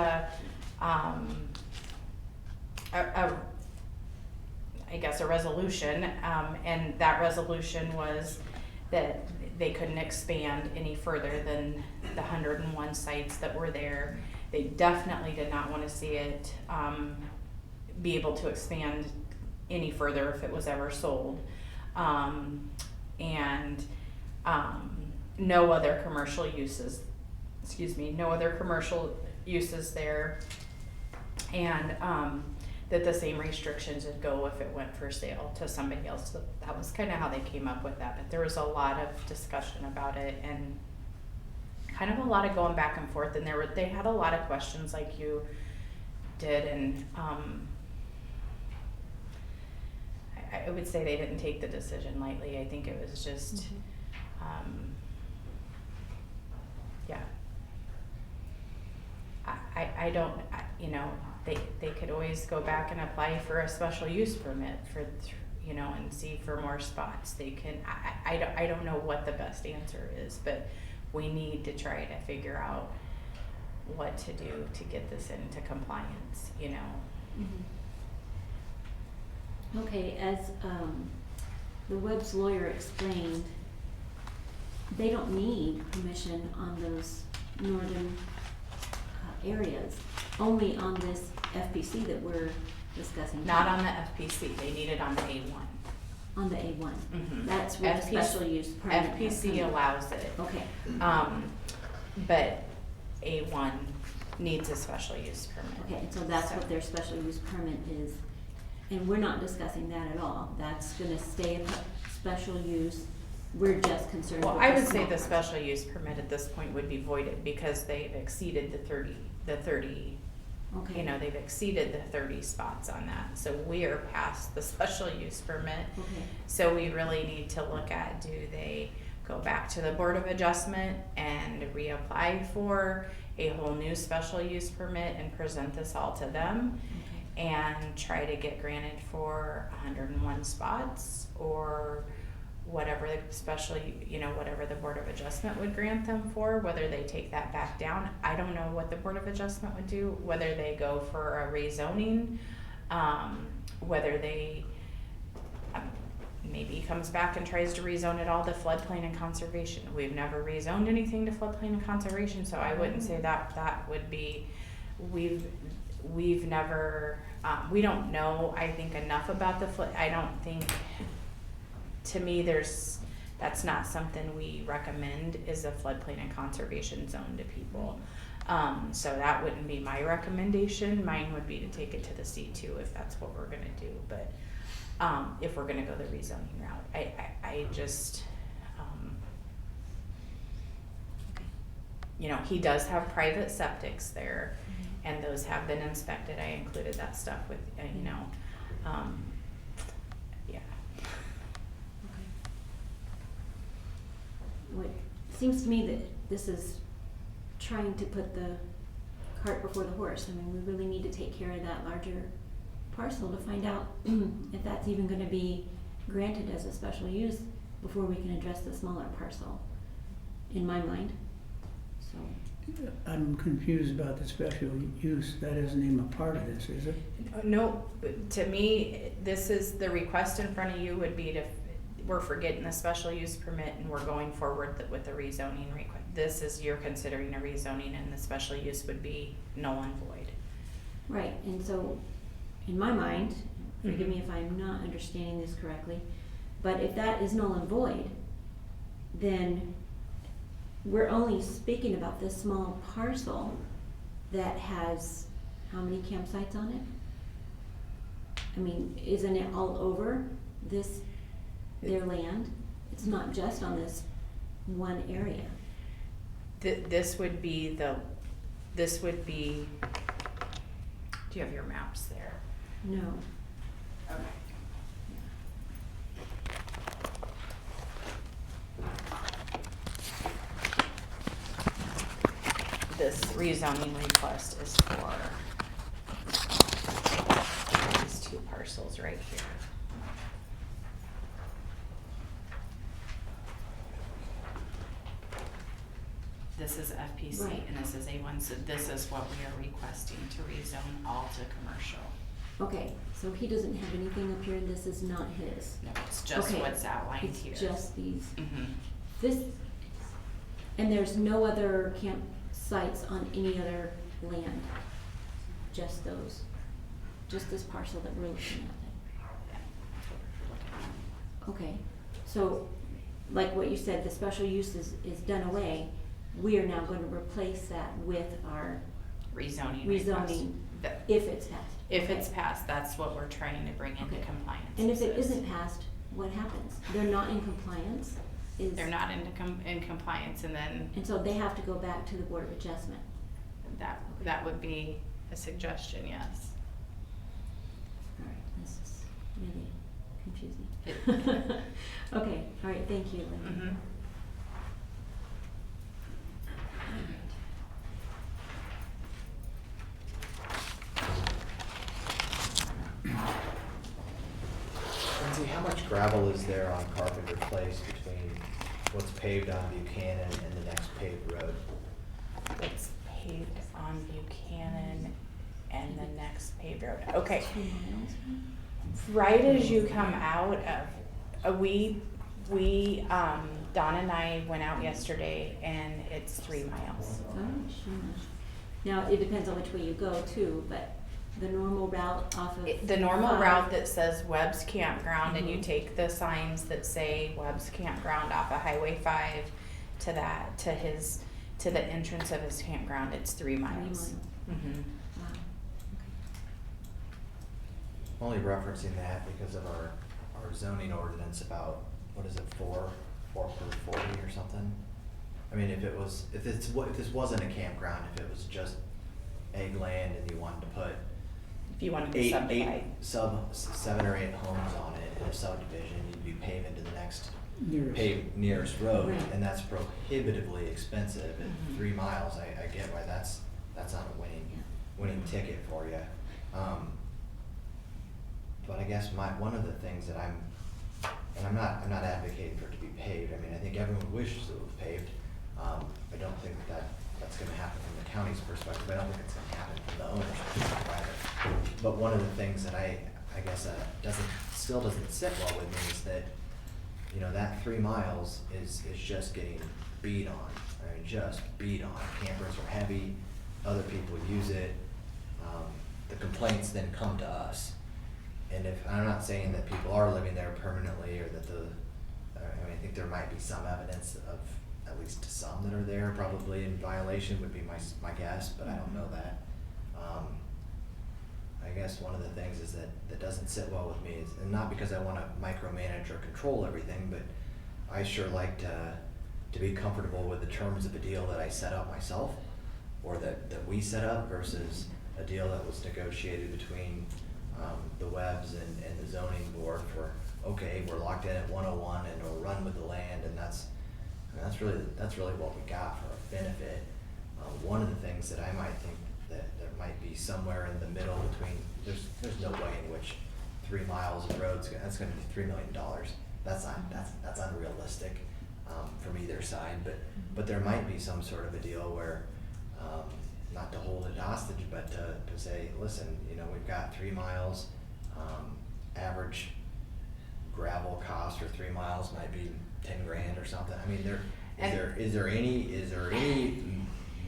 S5: I guess a resolution, and that resolution was that they couldn't expand any further than the 101 sites that were there. They definitely did not want to see it be able to expand any further if it was ever sold. And no other commercial uses, no other commercial uses there. And that the same restrictions would go if it went for sale to somebody else. So that was kind of how they came up with that. But there was a lot of discussion about it and kind of a lot of going back and forth. And they had a lot of questions like you did. And I would say they didn't take the decision lightly. I think it was just, yeah. I don't, you know, they could always go back and apply for a special use permit for, you know, and see for more spots. They can, I don't know what the best answer is, but we need to try to figure out what to do to get this into compliance, you know.
S1: Okay, as the Webb's lawyer explained, they don't need permission on those northern areas, only on this FPC that we're discussing.
S5: Not on the FPC, they need it on the A1.
S1: On the A1.
S5: Mm-hmm.
S1: That's where the special use permit has come
S5: FPC
S1: in.
S5: allows it.
S1: Okay.
S5: But A1 needs a special use permit.
S1: Okay, so that's what their special use permit is. And we're not discussing that at all. That's gonna stay a special use. We're just concerned with
S5: Well, I would
S1: the
S5: say
S1: small
S5: the
S1: ones.
S5: special use permit at this point would be voided because they've exceeded the 30,
S1: Okay.
S5: you know, they've exceeded the 30 spots on that. So we are past the special use permit.
S1: Okay.
S5: So we really need to look at, do they go back to the Board of Adjustment and reapply for a whole new special use permit and present this all to them and try to get granted for 101 spots? Or whatever the whatever the Board of Adjustment would grant them for, whether they take that back down. I don't know what the Board of Adjustment would do, whether they go for a rezoning, whether they maybe comes back and tries to rezone it all to floodplain and conservation. We've never rezoned anything to floodplain and conservation, so I wouldn't say that would be, we've never, we don't know, I think, enough about I don't think, to me, that's not something we recommend, is a floodplain and conservation zone to people. So that wouldn't be my recommendation. Mine would be to take it to the C2 if that's what we're gonna do, but if we're gonna go the rezoning route. I just, he does have private septics there, and those have been inspected. I included that stuff with, yeah.
S1: It seems to me that this is trying to put the cart before the horse. I mean, we really need to take care of that larger parcel to find out if that's even going to be granted as a special use before we can address the smaller parcel, in my mind. So
S4: I'm confused about the special use. That isn't even a part of this, is it?
S5: No, to me, this is, the request in front of you would be we're for getting the special use permit and we're going forward with the rezoning request. This is, you're considering a rezoning, and the special use would be null and void.
S1: right, and so in my mind, forgive me if I'm not understanding this correctly, but if that is null and void, then we're only speaking about this small parcel that has how many campsites on it? I mean, isn't it all over their land? It's not just on this one area.
S5: This would be, do you have your maps there?
S1: No.
S5: Okay. This rezoning request is for these two parcels right here. This is FPC,
S1: Right.
S5: and this is A1, so this is what we are requesting to rezone all to commercial.
S1: Okay, so he doesn't have anything up here, and this is not his.
S5: No, it's just
S1: Okay,
S5: what's outlined here.
S1: It's just these.
S5: Mhm.
S1: This, and there's no other campsites on any other land? Just those? Just this parcel that we're looking at?
S5: Yeah, that's what we're looking at.
S1: Okay, so, like what you said, the special use is done away. We are now going to replace that with our
S5: Rezoning request.
S1: rezoning,
S5: That-
S1: if it's passed.
S5: If
S1: Okay.
S5: it's passed, that's what we're trying to bring into
S1: Okay.
S5: compliance.
S1: And if it
S5: is-
S1: isn't passed, what happens? They're not in compliance?
S5: They're not in compliance, and then
S1: And so they have to go back to the Board of Adjustment?
S5: that would be a suggestion, yes.
S1: All right, this is really confusing.
S5: It-
S1: Okay, all right, thank you, Lynn.
S5: Mhm.
S7: Lindsay, how much gravel is there on Carpenter Place between what's paved on Buchanan and the next paved road?
S5: It's paved on Buchanan and the next paved road. Okay,
S1: 2 miles?
S5: right as you come out of, Don and I went out yesterday, and it's 3 miles.
S1: Oh, sure. Now, it depends on which way you go too, but the normal route off of.
S5: The normal
S1: 5
S5: route that says Webb's Campground, and you
S1: Mhm.
S5: take the signs that say Webb's Campground off of Highway 5 to the entrance of his campground, it's 3 miles. Mhm.
S1: Wow,
S7: I'm only referencing that because of our zoning ordinance about, what is it, 4 per 40 or something? I mean, if this wasn't a campground, if it was just egg land and you wanted to put
S5: If you wanted to
S7: eight,
S5: subdivide.
S7: 7 or 8 homes on it in a subdivision, you'd be paving to the next nearest road,
S1: Right.
S7: and that's prohibitively expensive. At
S5: Mhm.
S7: 3 miles, I get why that's not a winning ticket for you. But I guess one of the things that I'm and I'm not advocating for it to be paved. I mean, I think everyone wishes it was paved. I don't think that's gonna happen from the county's perspective. I don't think it's gonna happen from the owner's perspective either. But one of the things that I guess still doesn't sit well with me is that, you know, that 3 miles is just getting beat on. I mean, just beat on. Campers are heavy, other people use it. The complaints then come to us. And I'm not saying that people are living there permanently, or that I mean, I think there might be some evidence of at least some that are there probably in violation would be my guess, but I don't know that. I guess one of the things is that doesn't sit well with me is, and not because I wanna micromanage or control everything, but I sure like to be comfortable with the terms of a deal that I set up myself, or that we set up, versus a deal that was negotiated between the Webbs and the zoning board for, okay, we're locked in at 101 and we'll run with the land, and that's really what we got for our benefit. One of the things that I might think that there might be somewhere in the middle between, there's no way in which 3 miles of roads, that's gonna be $3 million. That's unrealistic from either side, but there might be some sort of a deal where, not to hold it hostage, but to say, listen, you know, we've got 3 miles, average gravel cost for 3 miles might be 10 grand or something. I mean, is there any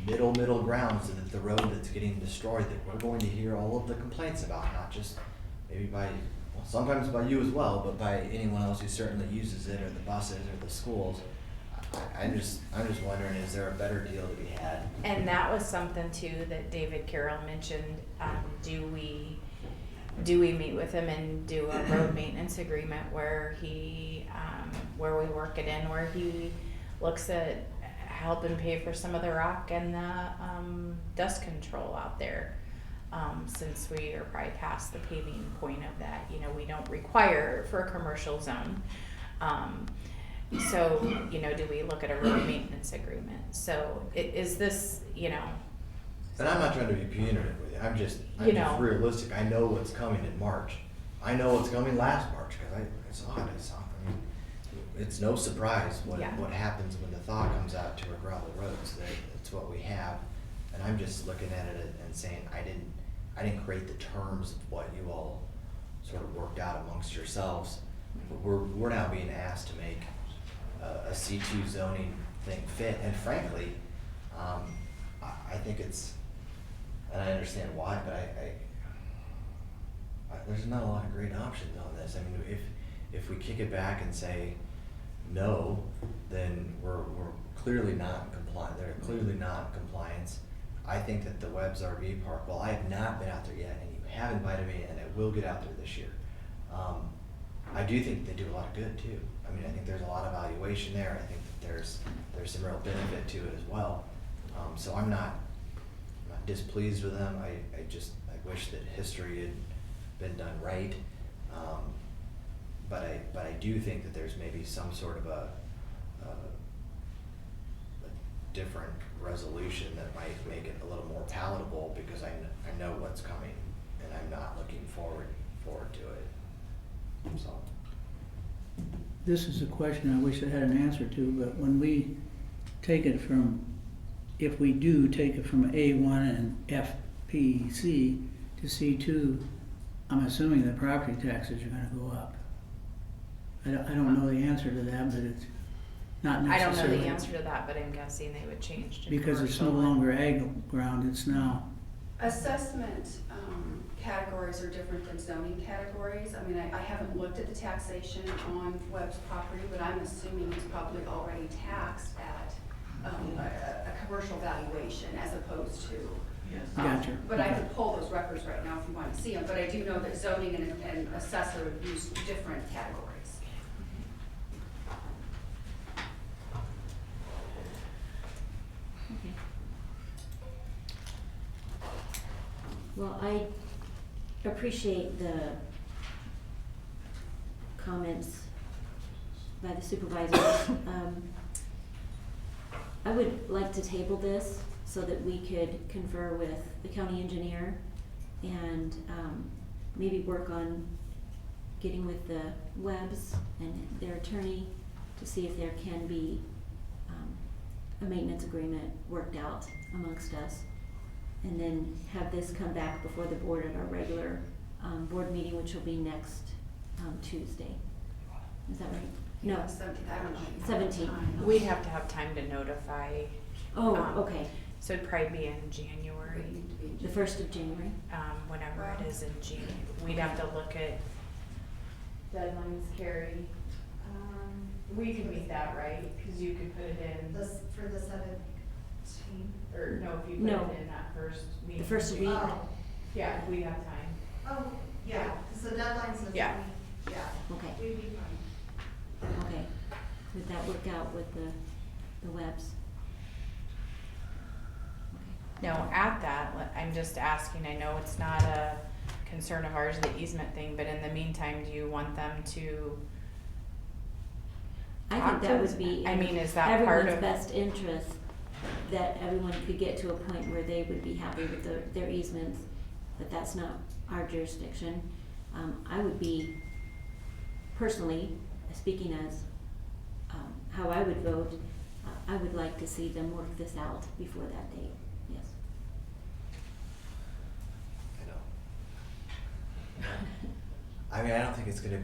S7: middle ground so that the road that's getting destroyed, that we're going to hear all of the complaints about, not just maybe sometimes by you as well, but by anyone else who certainly uses it, or the buses or the schools. I'm just wondering, is there a better deal to be had?
S5: And that was something too that David Carroll mentioned. Do we meet with him and do a road maintenance agreement where where we work it in, where he looks at helping pay for some of the rock and the dust control out there? Since we are probably past the paving point of that, you know, we don't require for a commercial zone. So, you know, do we look at a road maintenance agreement? So is this, you know.
S7: And I'm not trying to be punitive with you, I'm just realistic. I know what's coming in March. I know what's coming last March, because I saw it. I mean, it's no surprise what happens when the thaw comes out to our gravel roads. It's what we have. And I'm just looking at it and saying, I didn't create the terms of what you all sort of worked out amongst yourselves. We're now being asked to make a C2 zoning thing fit, and frankly, I think it's, and I understand why, but there's not a lot of great options on this. I mean, if we kick it back and say no, then we're clearly not in compliance. They're clearly not in compliance. I think that the Webb's RV Park, well, I have not been out there yet, and you have invited me, and I will get out there this year. I do think they do a lot of good too. I mean, I think there's a lot of valuation there. I think that there's some real benefit to it as well. So I'm not displeased with them. I wish that history had been done right. But I do think that there's maybe some sort of a different resolution that might make it a little more palatable, because I know what's coming, and I'm not looking forward to it. So.
S4: This is a question I wish I had an answer to, but when we take it from, if we do take it from A1 and FPC to C2, I'm assuming the property taxes are gonna go up. I don't know the answer to that, but it's not necessarily.
S5: I don't know the answer to that, but I'm guessing they would change to
S4: because it's no
S5: commercial.
S4: longer ag ground, it's now.
S12: Assessment categories are different than zoning categories. I mean, I haven't looked at the taxation on Webb's property, but I'm assuming it's probably already taxed at a commercial valuation as opposed to.
S4: Gotcha.
S12: But I could pull those records right now if you want to see them, but I do know that zoning and assessor use different categories.
S1: Okay. Well, I appreciate the comments by the supervisors. I would like to table this so that we could confer with the county engineer and maybe work on getting with the Webbs and their attorney to see if there can be a maintenance agreement worked out amongst us. And then have this come back before the board at our regular board meeting, which will be next Tuesday. Is that right? No,
S12: 17th, I don't know.
S1: 17th.
S5: We'd have to have time to notify,
S1: Oh,
S5: Um,
S1: okay.
S5: so it'd probably be in January,
S1: The 1st of January.
S5: whenever it is in January. We'd have to look at deadlines, Carrie. We could meet that, right? Cause you could put it in,
S13: For the 17th?
S5: or no, if you put
S1: No.
S5: it in that first meeting.
S1: The first week.
S13: Oh,
S5: Yeah, we'd have time.
S13: oh, yeah, because the deadline's the 20th.
S5: Yeah.
S13: Yeah,
S1: Okay,
S13: we'd be fine.
S1: okay. Would that work out with the Webbs? Okay.
S5: No, at that, I'm just asking, I know it's not a concern of ours, the easement thing, but in the meantime, do you want them to?
S1: I think that would be
S5: I
S1: in
S5: mean, is that part
S1: everyone's
S5: of?
S1: best interest, that everyone could get to a point where they would be happy with their easements, but that's not our jurisdiction. I would be, personally, speaking as how I would vote, I would like to see them work this out before that date, yes.
S7: I know. I mean, I don't think it's gonna,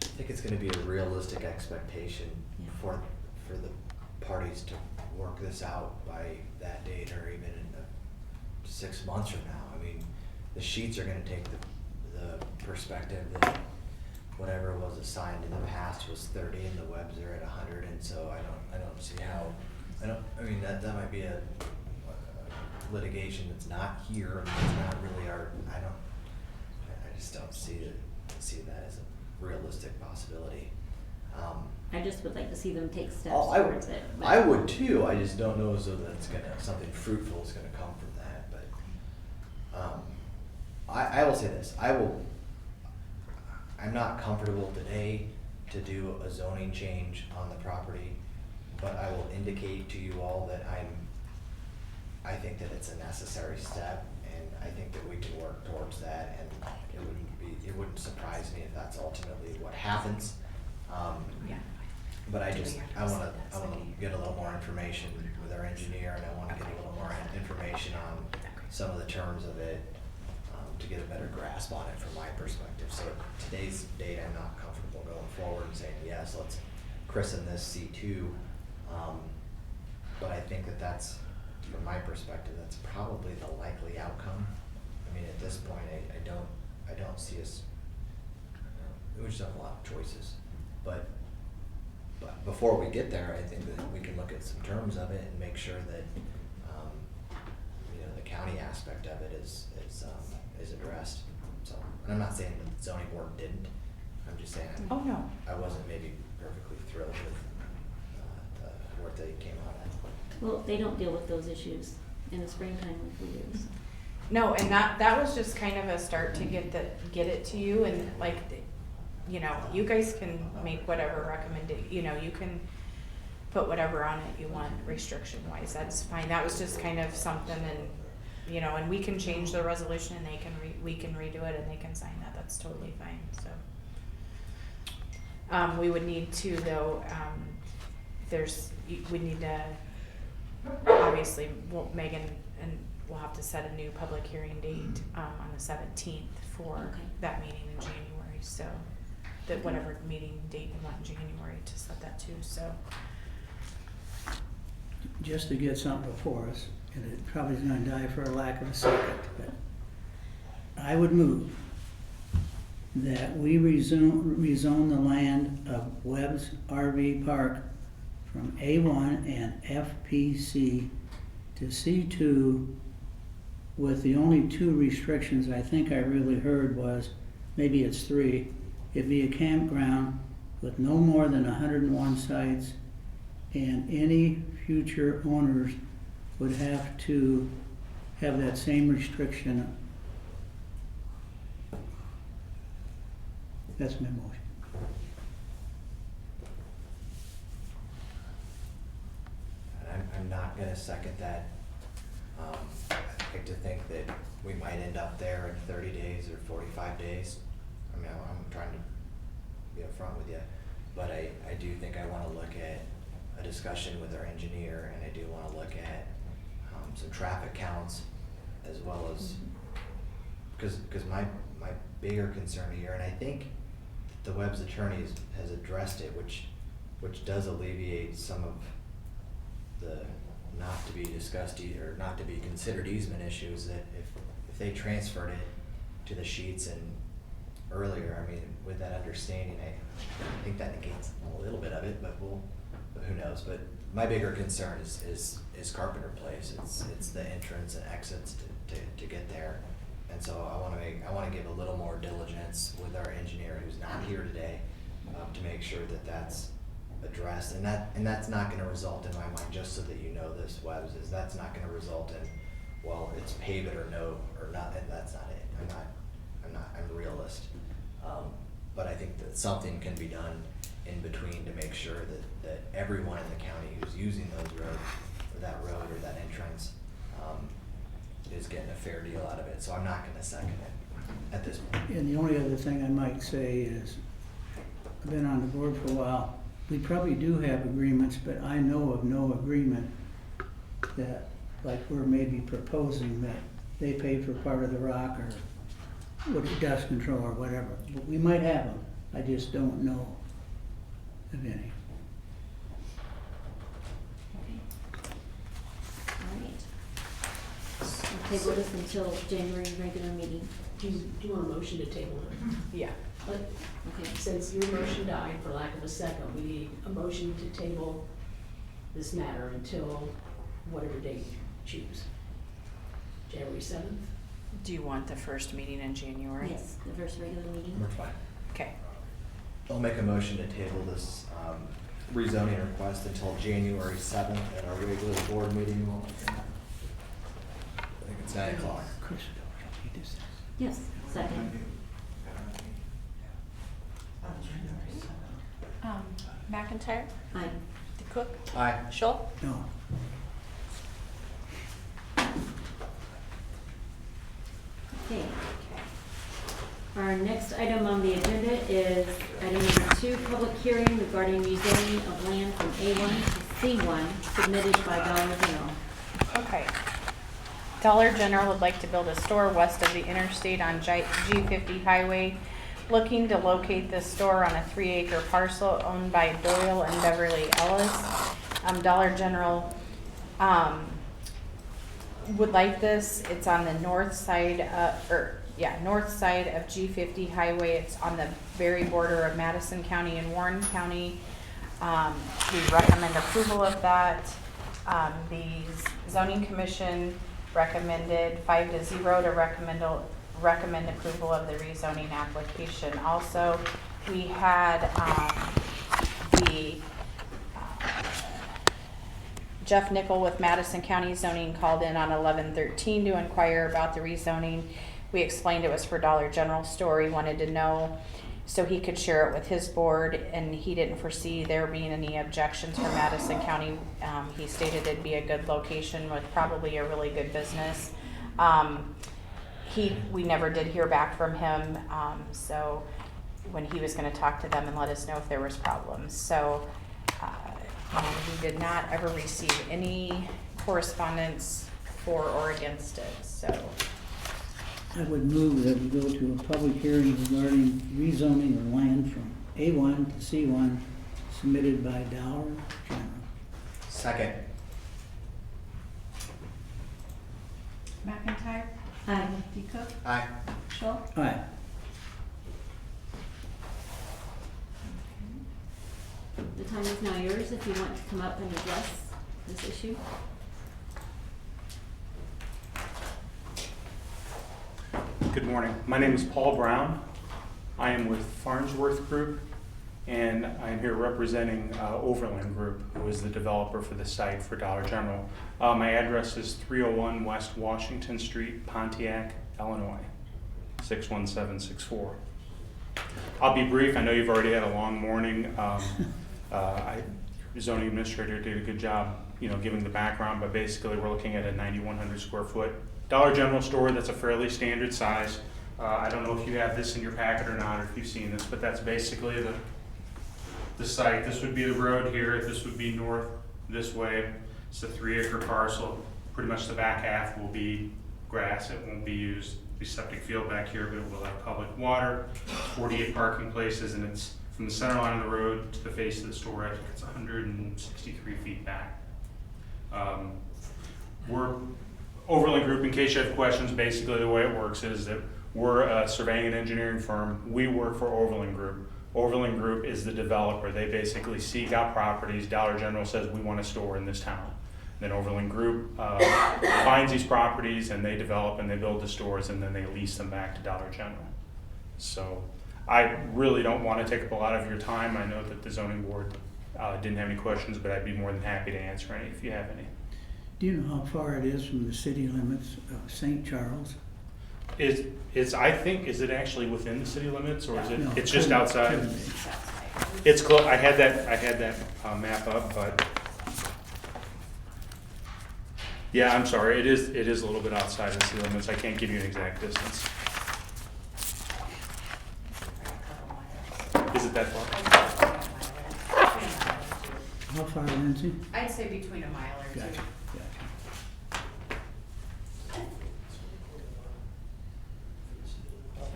S7: I think it's gonna be a realistic expectation
S1: Yeah.
S7: for the parties to work this out by that date or even in 6 months from now. I mean, the sheets are gonna take the perspective that whatever was assigned in the past was 30 and the Webbs are at 100, and so I don't see how, I mean, that might be a litigation that's not here, and it's not really our, I just don't see that as a realistic possibility.
S1: I just would like to see them take steps
S7: Oh,
S1: towards it. but-
S7: I would too, I just don't know as though that's something fruitful is gonna come from that, but, I will say this, I'm not comfortable today to do a zoning change on the property, but I will indicate to you all that I think that it's a necessary step, and I think that we can work towards that, and it wouldn't surprise me if that's ultimately what happens.
S5: Yeah.
S7: But I
S5: Do we
S7: just,
S5: have to
S7: I wanna
S5: set that city?
S7: get a little more information with our engineer, and I wanna get a little more information on some of the terms of it, to get a better grasp on it from my perspective. So today's date, I'm not comfortable going forward and saying, yes, let's christen this C2. But I think that's, from my perspective, that's probably the likely outcome. I mean, at this point, I don't see us, we just have a lot of choices. But before we get there, I think that we can look at some terms of it and make sure that, the county aspect of it is addressed. So, and I'm not saying that the zoning board didn't, I'm just saying
S5: Oh, no.
S7: I wasn't maybe perfectly thrilled with the work that it came out at.
S1: Well, they don't deal with those issues in the springtime like we do, so.
S5: No, and that was just kind of a start to get it to you, and like, you guys can make whatever you can put whatever on it you want restriction wise, that's fine. That was just kind of something, and and we can change the resolution, and we can redo it, and they can sign that, that's totally fine, so. We would need to though, we need to, obviously, Megan, and we'll have to set a new public hearing date, on the 17th for
S1: Okay.
S5: that meeting in January, so. That whatever meeting date you want in January to set that to, so.
S4: Just to get something before us, and it probably is gonna die for a lack of a second, but I would move that we rezone the land of Webb's RV Park from A1 and FPC to C2, with the only 2 restrictions I think I really heard was, maybe it's 3, it'd be a campground with no more than 101 sites, and any future owners would have to have that same restriction. That's my motion.
S7: And I'm not gonna second that. I like to think that we might end up there in 30 days or 45 days. I mean, I'm trying to be upfront with you, but I do think I wanna look at a discussion with our engineer, and I do wanna look at, some traffic counts, as well as, cause my bigger concern here, and I think the Webb's attorney has addressed it, which does alleviate some of the not to be discussed or not to be considered easement issues, that if they transferred it to the sheets and earlier, I mean, with that understanding, I think that negates a little bit of it, but who knows? But my bigger concern is Carpenter Place. It's the entrance and exits to get there. And so I wanna give a little more diligence with our engineer who's not here today, to make sure that that's addressed. And that's not gonna result, in my mind, just so that you know this, Webb's, is that's not gonna result in, well, it's pave it or no, or not, and that's not it. I'm a realist. But I think that something can be done in between to make sure that everyone in the county who's using those roads, or that road or that entrance, is getting a fair deal out of it. So I'm not gonna second it at this point.
S4: And the only other thing I might say is, I've been on the board for a while. We probably do have agreements, but I know of no agreement that, like we're maybe proposing, that they pay for part of the rock or what, dust control or whatever. But we might have them. I just don't know of any.
S1: All right. We'll table this until January regular meeting.
S9: Do you want a motion to table it?
S5: Yeah.
S9: But
S1: Okay.
S9: since your motion died, for lack of a second, we need a motion to table this matter until whatever date you choose. January 7th?
S5: Do you want the first meeting in January?
S1: Yes, the first regular meeting.
S7: We're fine.
S5: Okay.
S7: I'll make a motion to table this, rezoning request until January 7th at our regular board meeting. I think it's 9 o'clock.
S4: Chris, you do say.
S1: Yes, second.
S5: McIntyre,
S1: Aye.
S5: DeCook,
S7: Aye.
S5: Schultz.
S4: No.
S1: Okay. Our next item on the agenda is item number 2, public hearing regarding rezoning of land from A1 to C1 submitted by Dollar General.
S5: Okay. Dollar General would like to build a store west of the interstate on G50 highway. Looking to locate this store on a 3-acre parcel owned by Doyle and Beverly Ellis. Dollar General would like this. It's on the north side north side of G50 highway. It's on the very border of Madison County and Warren County. We recommend approval of that. The zoning commission recommended 5-0 to recommend approval of the rezoning application. Also, we had Jeff Nickel with Madison County Zoning called in on 11/13 to inquire about the rezoning. We explained it was for Dollar General store. He wanted to know so he could share it with his board, and he didn't foresee there being any objections from Madison County. He stated it'd be a good location with probably a really good business. We never did hear back from him, so when he was gonna talk to them and let us know if there was problems. So, we did not ever receive any correspondence for or against it, so.
S4: I would move that we go to a public hearing regarding rezoning of land from A1 to C1 submitted by Dollar General.
S7: Second.
S2: McIntyre,
S1: Aye.
S2: DeCook,
S7: Aye.
S2: Schultz.
S4: Aye.
S1: The time is now yours if you want to come up and address this issue.
S14: Good morning. My name is Paul Brown. I am with Farnsworth Group, and I am here representing Overland Group, who is the developer for the site for Dollar General. My address is 301 West Washington Street, Pontiac, Illinois, 61764. I'll be brief. I know you've already had a long morning. The zoning administrator did a good job, giving the background, but basically we're looking at a 9,100 square foot Dollar General store that's a fairly standard size. I don't know if you have this in your packet or not, or if you've seen this, but that's basically the site. This would be the road here, this would be north this way. It's a 3-acre parcel. Pretty much the back half will be grass, it won't be used. There'll be septic field back here, but it will have public water, 48 parking places, and it's from the center line of the road to the face of the store. I think it's 163 feet back. We're Overland Group, in case you have questions, basically the way it works is that we're a surveying and engineering firm. We work for Overland Group. Overland Group is the developer. They basically seek out properties. Dollar General says we want a store in this town. Then Overland Group finds these properties and they develop and they build the stores and then they lease them back to Dollar General. So I really don't want to take up a lot of your time. I know that the zoning board didn't have any questions, but I'd be more than happy to answer any if you have any.
S4: Do you know how far it is from the city limits of St. Charles?
S14: It's I think, is it actually within the city limits or is it?
S4: No,
S14: It's just
S4: couldn't-
S14: outside.
S4: couldn't be.
S14: It's close. I had that map up, but yeah, I'm sorry. It is a little bit outside of the city limits. I can't give you an exact distance. Is it that far?
S4: How far, Lindsay?
S2: I'd say between a mile or two.
S4: Gotcha.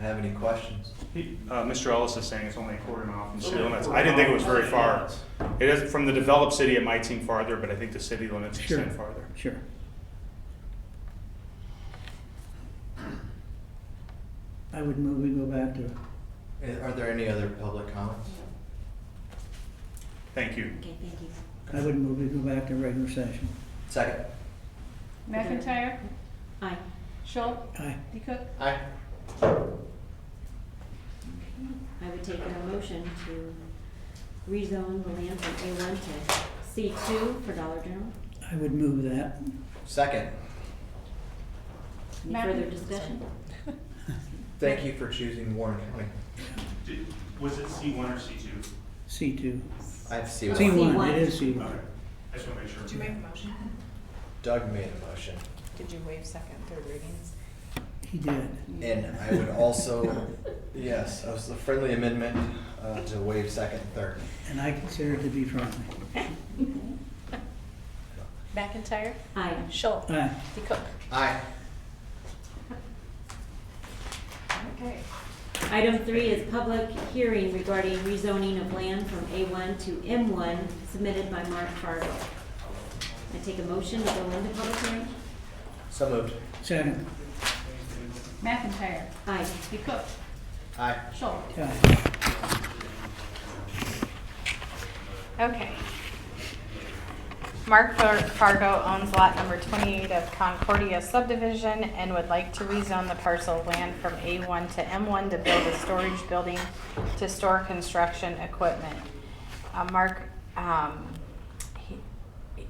S7: Have any questions?
S14: Mr. Ellis is saying it's only a quarter mile from the city limits. I didn't think it was very far. It is from the developed city. It might seem farther, but I think the city limits
S4: Sure.
S14: extend farther.
S4: Sure. I would move we go back to,
S7: Are there any other public comments?
S14: Thank you.
S1: Okay, thank you.
S4: I would move we go back to regular session.
S7: Second.
S2: McIntyre,
S1: Aye.
S2: Schultz,
S4: Aye.
S2: DeCook,
S7: Aye.
S1: I would take a motion to rezone the land from A1 to C2 for Dollar General.
S4: I would move that.
S7: Second.
S1: Any
S2: Mac-
S1: further discussion?
S7: Thank you for choosing Warren County.
S14: Was it C1 or C2?
S4: C2.
S7: I have to see
S4: C1,
S1: C1.
S4: it is C1.
S14: I just want to make sure.
S5: Did you make a motion?
S7: Doug made a motion.
S5: Did you waive second, third readings?
S4: He did.
S7: And I would also, yes, it was a friendly amendment to waive second and third.
S4: And I consider it to be friendly.
S5: McIntyre,
S1: Aye.
S5: Schultz,
S4: Aye.
S5: DeCook.
S7: Aye.
S2: okay.
S1: Item 3 is public hearing regarding rezoning of land from A1 to M1 submitted by Mark Fargo. I take a motion to go into public hearing?
S7: So moved.
S4: Second.
S2: McIntyre,
S1: Aye.
S2: DeCook,
S7: Aye.
S2: Schultz.
S4: Aye.
S5: Okay. Mark Fargo owns lot number 28 of Concordia subdivision and would like to rezone the parcel of land from A1 to M1 to build a storage building to store construction equipment. Mark,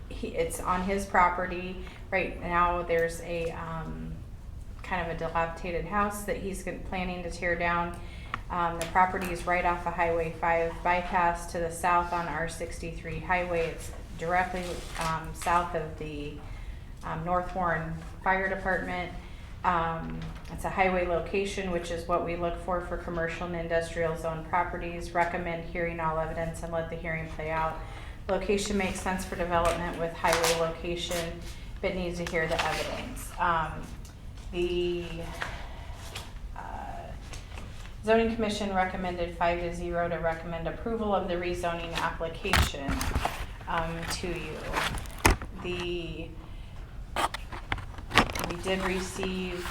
S5: it's on his property. Right now, there's a kind of a dilapidated house that he's planning to tear down. The property is right off of Highway 5 bypass to the south on R63 highway. It's directly south of the North Warren Fire Department. It's a highway location, which is what we look for commercial and industrial zone properties. Recommend hearing all evidence and let the hearing play out. Location makes sense for development with highway location, but needs to hear the evidence. The Zoning Commission recommended 5-0 to recommend approval of the rezoning application to you. We did receive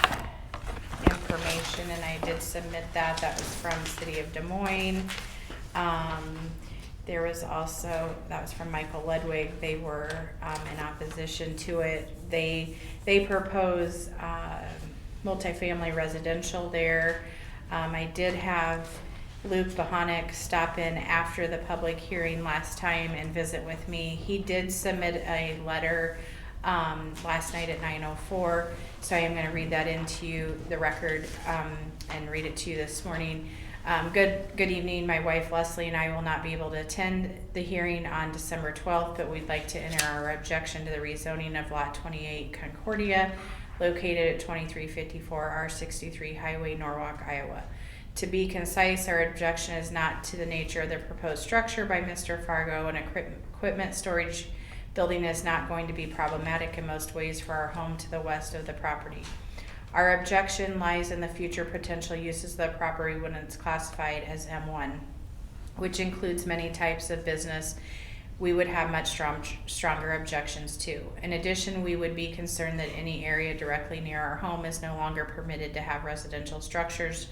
S5: information and I did submit that. That was from City of Des Moines. There was also, that was from Michael Ledwig. They were in opposition to it. They propose multifamily residential there. I did have Luke Bohonic stop in after the public hearing last time and visit with me. He did submit a letter last night at 9:04, so I am going to read that into you, the record, and read it to you this morning. Good evening. My wife Leslie and I will not be able to attend the hearing on December 12th, but we'd like to enter our objection to the rezoning of Lot 28 Concordia. located at 2354 R63 Highway, Norwalk, Iowa. To be concise, our objection is not to the nature of the proposed structure by Mr. Fargo. An equipment storage building is not going to be problematic in most ways for our home to the west of the property. Our objection lies in the future potential uses of the property when it's classified as M1, which includes many types of business we would have much stronger objections to. In addition, we would be concerned that any area directly near our home is no longer permitted to have residential structures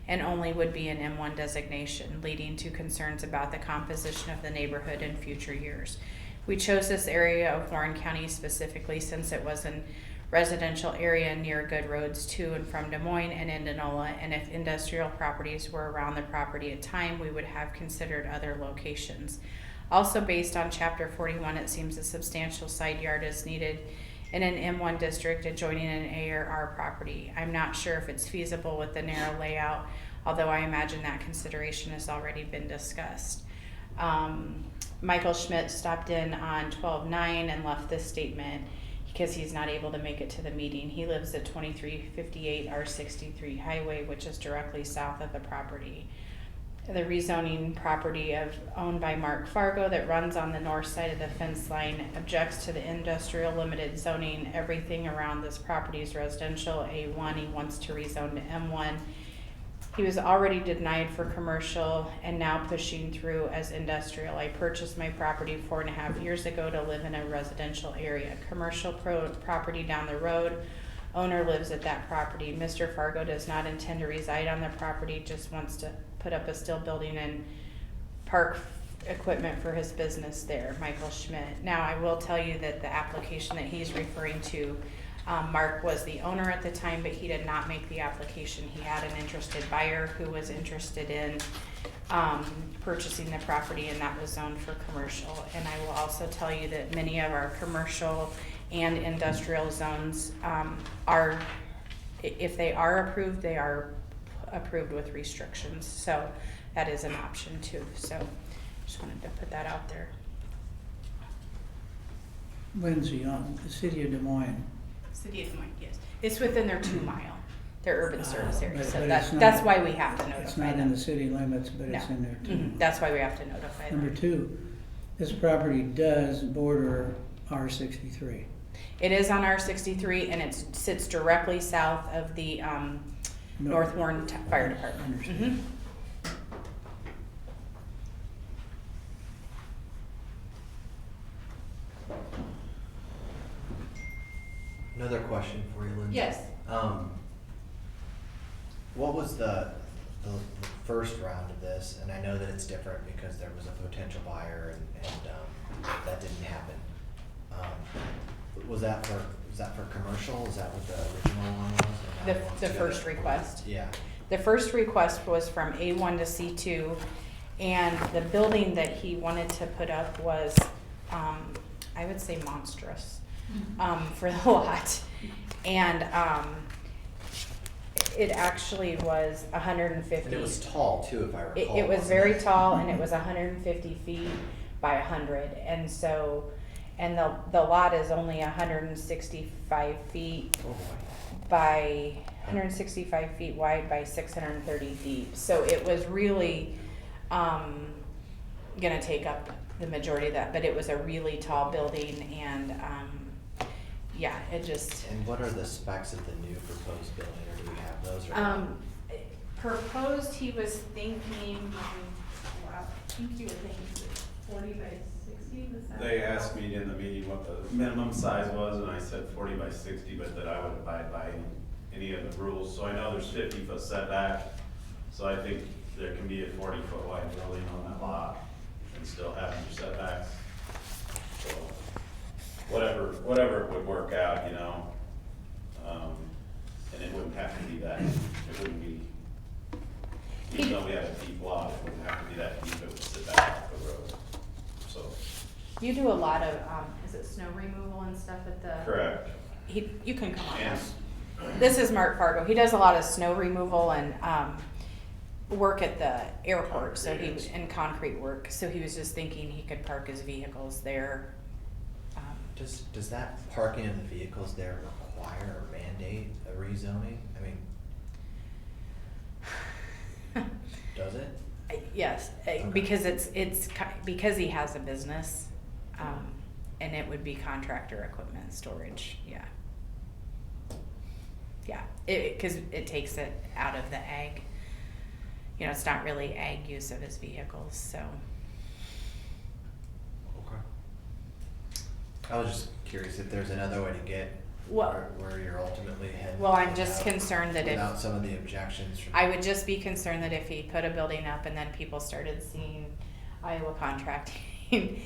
S5: and only would be an M1 designation, leading to concerns about the composition of the neighborhood in future years. We chose this area of Warren County specifically since it was an residential area near good roads to and from Des Moines and Indianola, and if industrial properties were around the property at time, we would have considered other locations. Also, based on Chapter 41, it seems a substantial side yard is needed in an M1 district adjoining an A or R property. I'm not sure if it's feasible with the narrow layout, although I imagine that consideration has already been discussed. Michael Schmidt stopped in on 12/9 and left this statement because he's not able to make it to the meeting. He lives at 2358 R63 Highway, which is directly south of the property. The rezoning property owned by Mark Fargo that runs on the north side of the fence line objects to the industrial limited zoning. Everything around this property is residential A1. He wants to rezone to M1. He was already denied for commercial and now pushing through as industrial. I purchased my property 4.5 years ago to live in a residential area. Commercial property down the road. Owner lives at that property. Mr. Fargo does not intend to reside on the property, just wants to put up a steel building and park equipment for his business there, Michael Schmidt. Now, I will tell you that the application that he's referring to, Mark was the owner at the time, but he did not make the application. He had an interested buyer who was interested in purchasing the property, and that was zoned for commercial. And I will also tell you that many of our commercial and industrial zones are, if they are approved, they are approved with restrictions. So that is an option too. So just wanted to put that out there.
S4: Lindsay, on the city of Des Moines.
S5: City of Des Moines, yes. It's within their 2 mile, their urban service area.
S4: But
S5: So
S4: it's not-
S5: that's why we have to notify
S4: It's not in
S5: them.
S4: the city limits, but it's
S5: No.
S4: in there too.
S5: That's why we have to notify them.
S4: Number 2, this property does border R63.
S5: It is on R63 and it sits directly south of the North Warren Fire Department.
S4: Understand.
S7: Another question for you, Lindsay.
S5: Yes.
S7: What was the first round of this? And I know that it's different because there was a potential buyer and that didn't happen. Was that for commercial? Is that what the original one was?
S5: The first request.
S7: Yeah.
S5: The first request was from A1 to C2, and the building that he wanted to put up was, I would say monstrous, for the lot. And it actually was 150.
S7: And it was tall too, if I recall.
S5: It was
S7: wasn't
S5: very
S7: it?
S5: tall, and it was 150 feet by 100, and so, and the lot is only 165 feet
S7: Oh, boy.
S5: by 165 feet wide by 630 deep. So it was really gonna take up the majority of that, but it was a really tall building, and yeah, it just.
S7: And what are the specs of the new proposed building, or do we have those? Or
S5: Proposed, he was thinking, wow, I think you were thinking 40 by 60, was that?
S15: They asked me in the meeting what the minimum size was, and I said 40 by 60, but that I would abide by any of the rules. So I know there's 50-foot setback, so I think there can be a 40-foot wide building on that lot and still have your setbacks. So whatever would work out, you know, and it wouldn't have to be that, it wouldn't be, even though we have a deep lot, it wouldn't have to be that deep, it would sit back off the road, so.
S5: You do a lot of, is it snow removal and stuff at the?
S15: Correct.
S5: You can come on.
S15: And
S5: This is Mark Fargo. He does a lot of snow removal and work at the airport, so he was in concrete work. So he was just thinking he could park his vehicles there.
S7: does that parking of the vehicles there require or mandate a rezoning? I mean, does it?
S5: Yes, because because he has a business, and it would be contractor equipment storage, yeah. Yeah, because it takes it out of the ag, you know, it's not really ag use of his vehicles, so.
S7: Okay. I was just curious if there's another way to get where you're ultimately heading.
S5: Well, I'm just concerned that
S7: without some of the objections from.
S5: I would just be concerned that if he put a building up and then people started seeing Iowa contracting,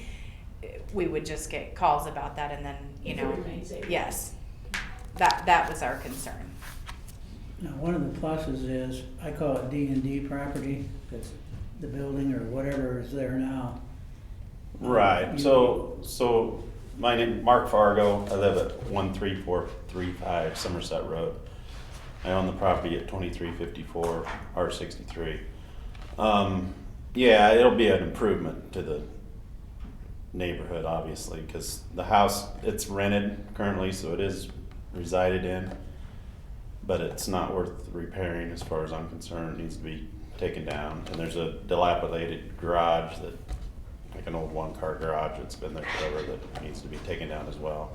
S5: we would just get calls about that and then, you know, yes, that was our concern.
S4: Now, one of the pluses is, I call it D&D property, that's the building or whatever is there now.
S15: Right, so my name, Mark Fargo, I live at 13435 Somerset Road. I own the property at 2354 R63. Yeah, it'll be an improvement to the neighborhood, obviously, because the house, it's rented currently, so it is resided in, but it's not worth repairing as far as I'm concerned. It needs to be taken down, and there's a dilapidated garage that, like an old one-car garage that's been there forever, that needs to be taken down as well.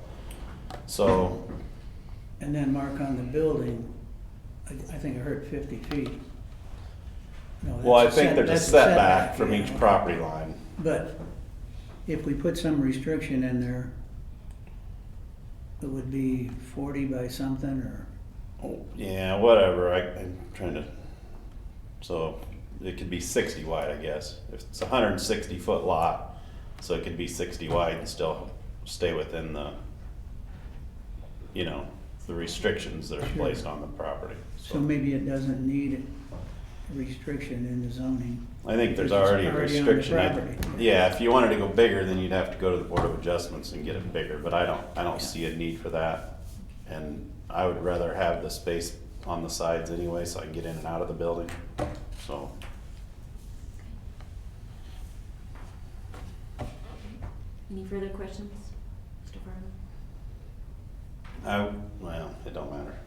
S15: So.
S4: And then Mark, on the building, I think I heard 50 feet. No,
S15: Well, I
S4: that's a
S15: think there's a
S4: that's
S15: setback from
S4: yeah.
S15: each property line.
S4: But if we put some restriction in there, it would be 40 by something, or?
S15: Oh, yeah, whatever, I'm trying to, so it could be 60 wide, I guess. If it's a 160-foot lot, so it could be 60 wide and still stay within the, you know, the restrictions that are
S4: Sure.
S15: placed on the property.
S4: So maybe it doesn't need a restriction in the zoning.
S15: I think there's
S4: Because it's
S15: already a
S4: on the
S15: restriction.
S4: property.
S15: Yeah, if you wanted to go bigger, then you'd have to go to the Board of Adjustments and get it bigger, but I don't
S4: Yeah.
S15: see a need for that. And I would rather have the space on the sides anyway, so I can get in and out of the building, so.
S1: Any further questions, Mr. Fargo?
S15: Well, it don't matter.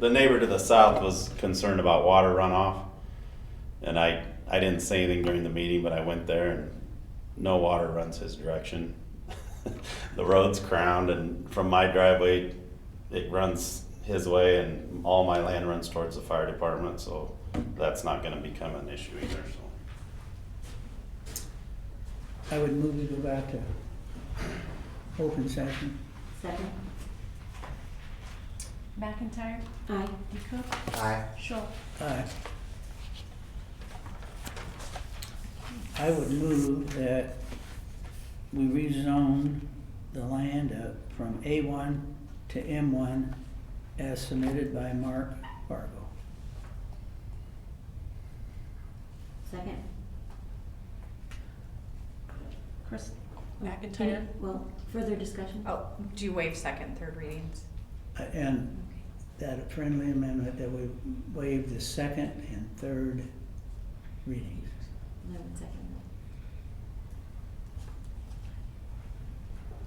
S15: The neighbor to the south was concerned about water runoff. And I didn't say anything during the meeting, but I went there and no water runs his direction. The road's crowned, and from my driveway, it runs his way, and all my land runs towards the fire department, so that's not gonna become an issue either, so.
S4: I would move to go back to open session.
S1: Second?
S2: McIntyre,
S1: Aye.
S2: DeCook,
S7: Aye.
S2: Schultz.
S4: Aye. I would move that we rezone the land from A1 to M1 as submitted by Mark Fargo.
S1: Second?
S2: Chris McIntyre.
S1: Well, further discussion?
S5: Oh, do you waive second, third readings?
S4: And that friendly amendment that we waive the second and third readings.
S1: 11 seconds.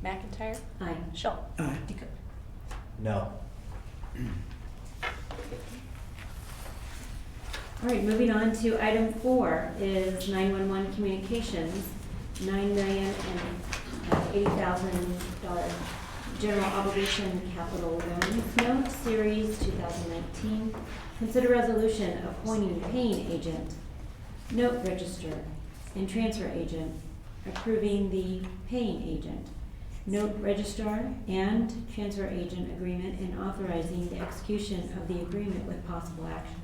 S2: McIntyre,
S1: Aye.
S2: Schultz.
S4: Aye.
S2: DeCook.
S7: No.
S1: All right, moving on to item 4 is 911 communications, $9,080,000 general obligation capital loans note, series 2019. Consider resolution appointing paying agent, note register, and transfer agent, approving the paying agent, note registrar, and transfer agent agreement, and authorizing the execution of the agreement with possible actions.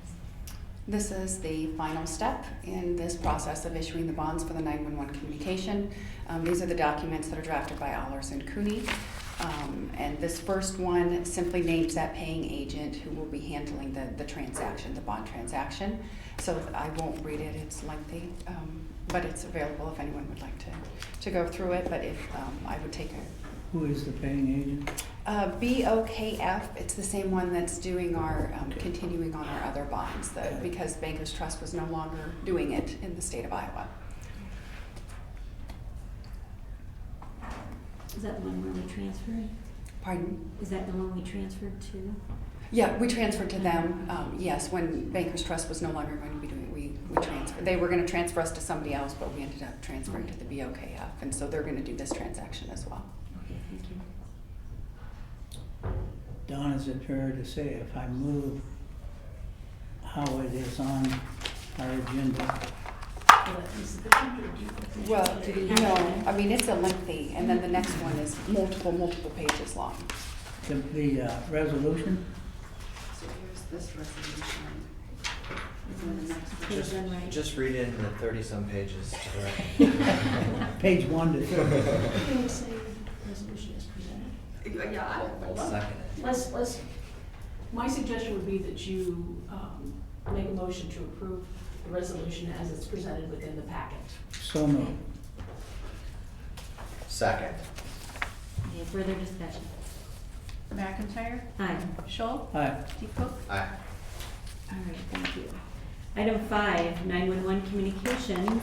S16: This is the final step in this process of issuing the bonds for the 911 communication. These are the documents that are drafted by Allers and Cooney. And this first one simply names that paying agent who will be handling the transaction, the bond transaction. So I won't read it, it's lengthy, but it's available if anyone would like to go through it. But if I would take a
S4: Who is the paying agent?
S16: BOKF, it's the same one that's doing our, continuing on our other bonds, because Bankers Trust was no longer doing it in the state of Iowa.
S1: Is that the one where we're transferring?
S16: Pardon?
S1: Is that the one we transferred to?
S16: Yeah, we transferred to them, yes, when Bankers Trust was no longer going to be doing it, we transferred. They were gonna transfer us to somebody else, but we ended up transferring to the BOKF, and so they're gonna do this transaction as well.
S1: Okay, thank you.
S4: Don, is it fair to say if I move how it is on our agenda?
S9: Well, that is the picture, do you-
S16: Well,
S1: Do we have
S16: no,
S1: that?
S16: I mean, it's a lengthy, and then the next one is multiple pages long.
S4: The resolution?
S16: So here's this resolution. And then the next one.
S1: Page one, right?
S7: Just read in the 30-some pages, correct?
S4: Page 1 to 30.
S9: Can we say resolution is presented?
S12: Yeah,
S7: I'll second it.
S9: Let's, my suggestion would be that you, make a motion to approve the resolution as it's presented within the packet.
S4: So moved.
S7: Second.
S1: Any further discussion?
S2: McIntyre,
S1: Aye.
S2: Scholl,
S4: Aye.
S2: DeCook,
S7: Aye.
S1: All right, thank you. Item 5, 911 communications,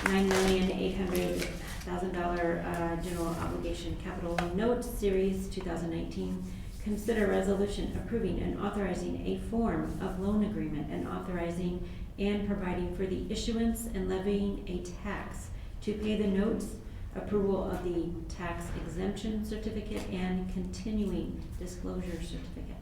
S1: $9,800,000 general obligation capital loan note, series 2019. Consider resolution approving and authorizing a form of loan agreement and authorizing and providing for the issuance and levying a tax to pay the notes, approval of the tax exemption certificate, and continuing disclosure certificate.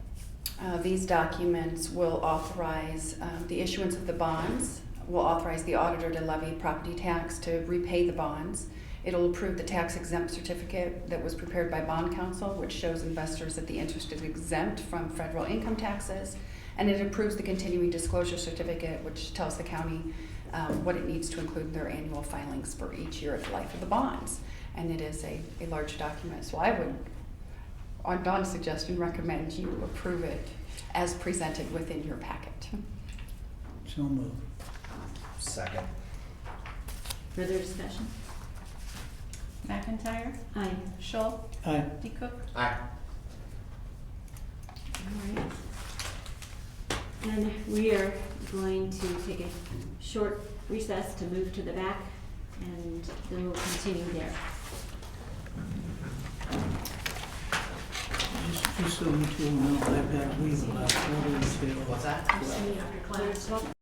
S16: These documents will authorize the issuance of the bonds, will authorize the auditor to levy property tax to repay the bonds. It'll approve the tax exempt certificate that was prepared by bond counsel, which shows investors that the interest is exempt from federal income taxes. And it approves the continuing disclosure certificate, which tells the county what it needs to include in their annual filings for each year of the life of the bonds. And it is a large document, so I would, on Don's suggestion, recommend you approve it as presented within your packet.
S4: So moved.
S7: Second.
S1: Further discussion?
S2: McIntyre,
S1: Aye.
S2: Scholl,
S4: Aye.
S2: DeCook,
S7: Aye.
S1: All right. And we are going to take a short recess to move to the back, and then we'll continue there.
S4: Just so you two know, I've got to leave about 40 to
S7: What's that?
S9: See you after class.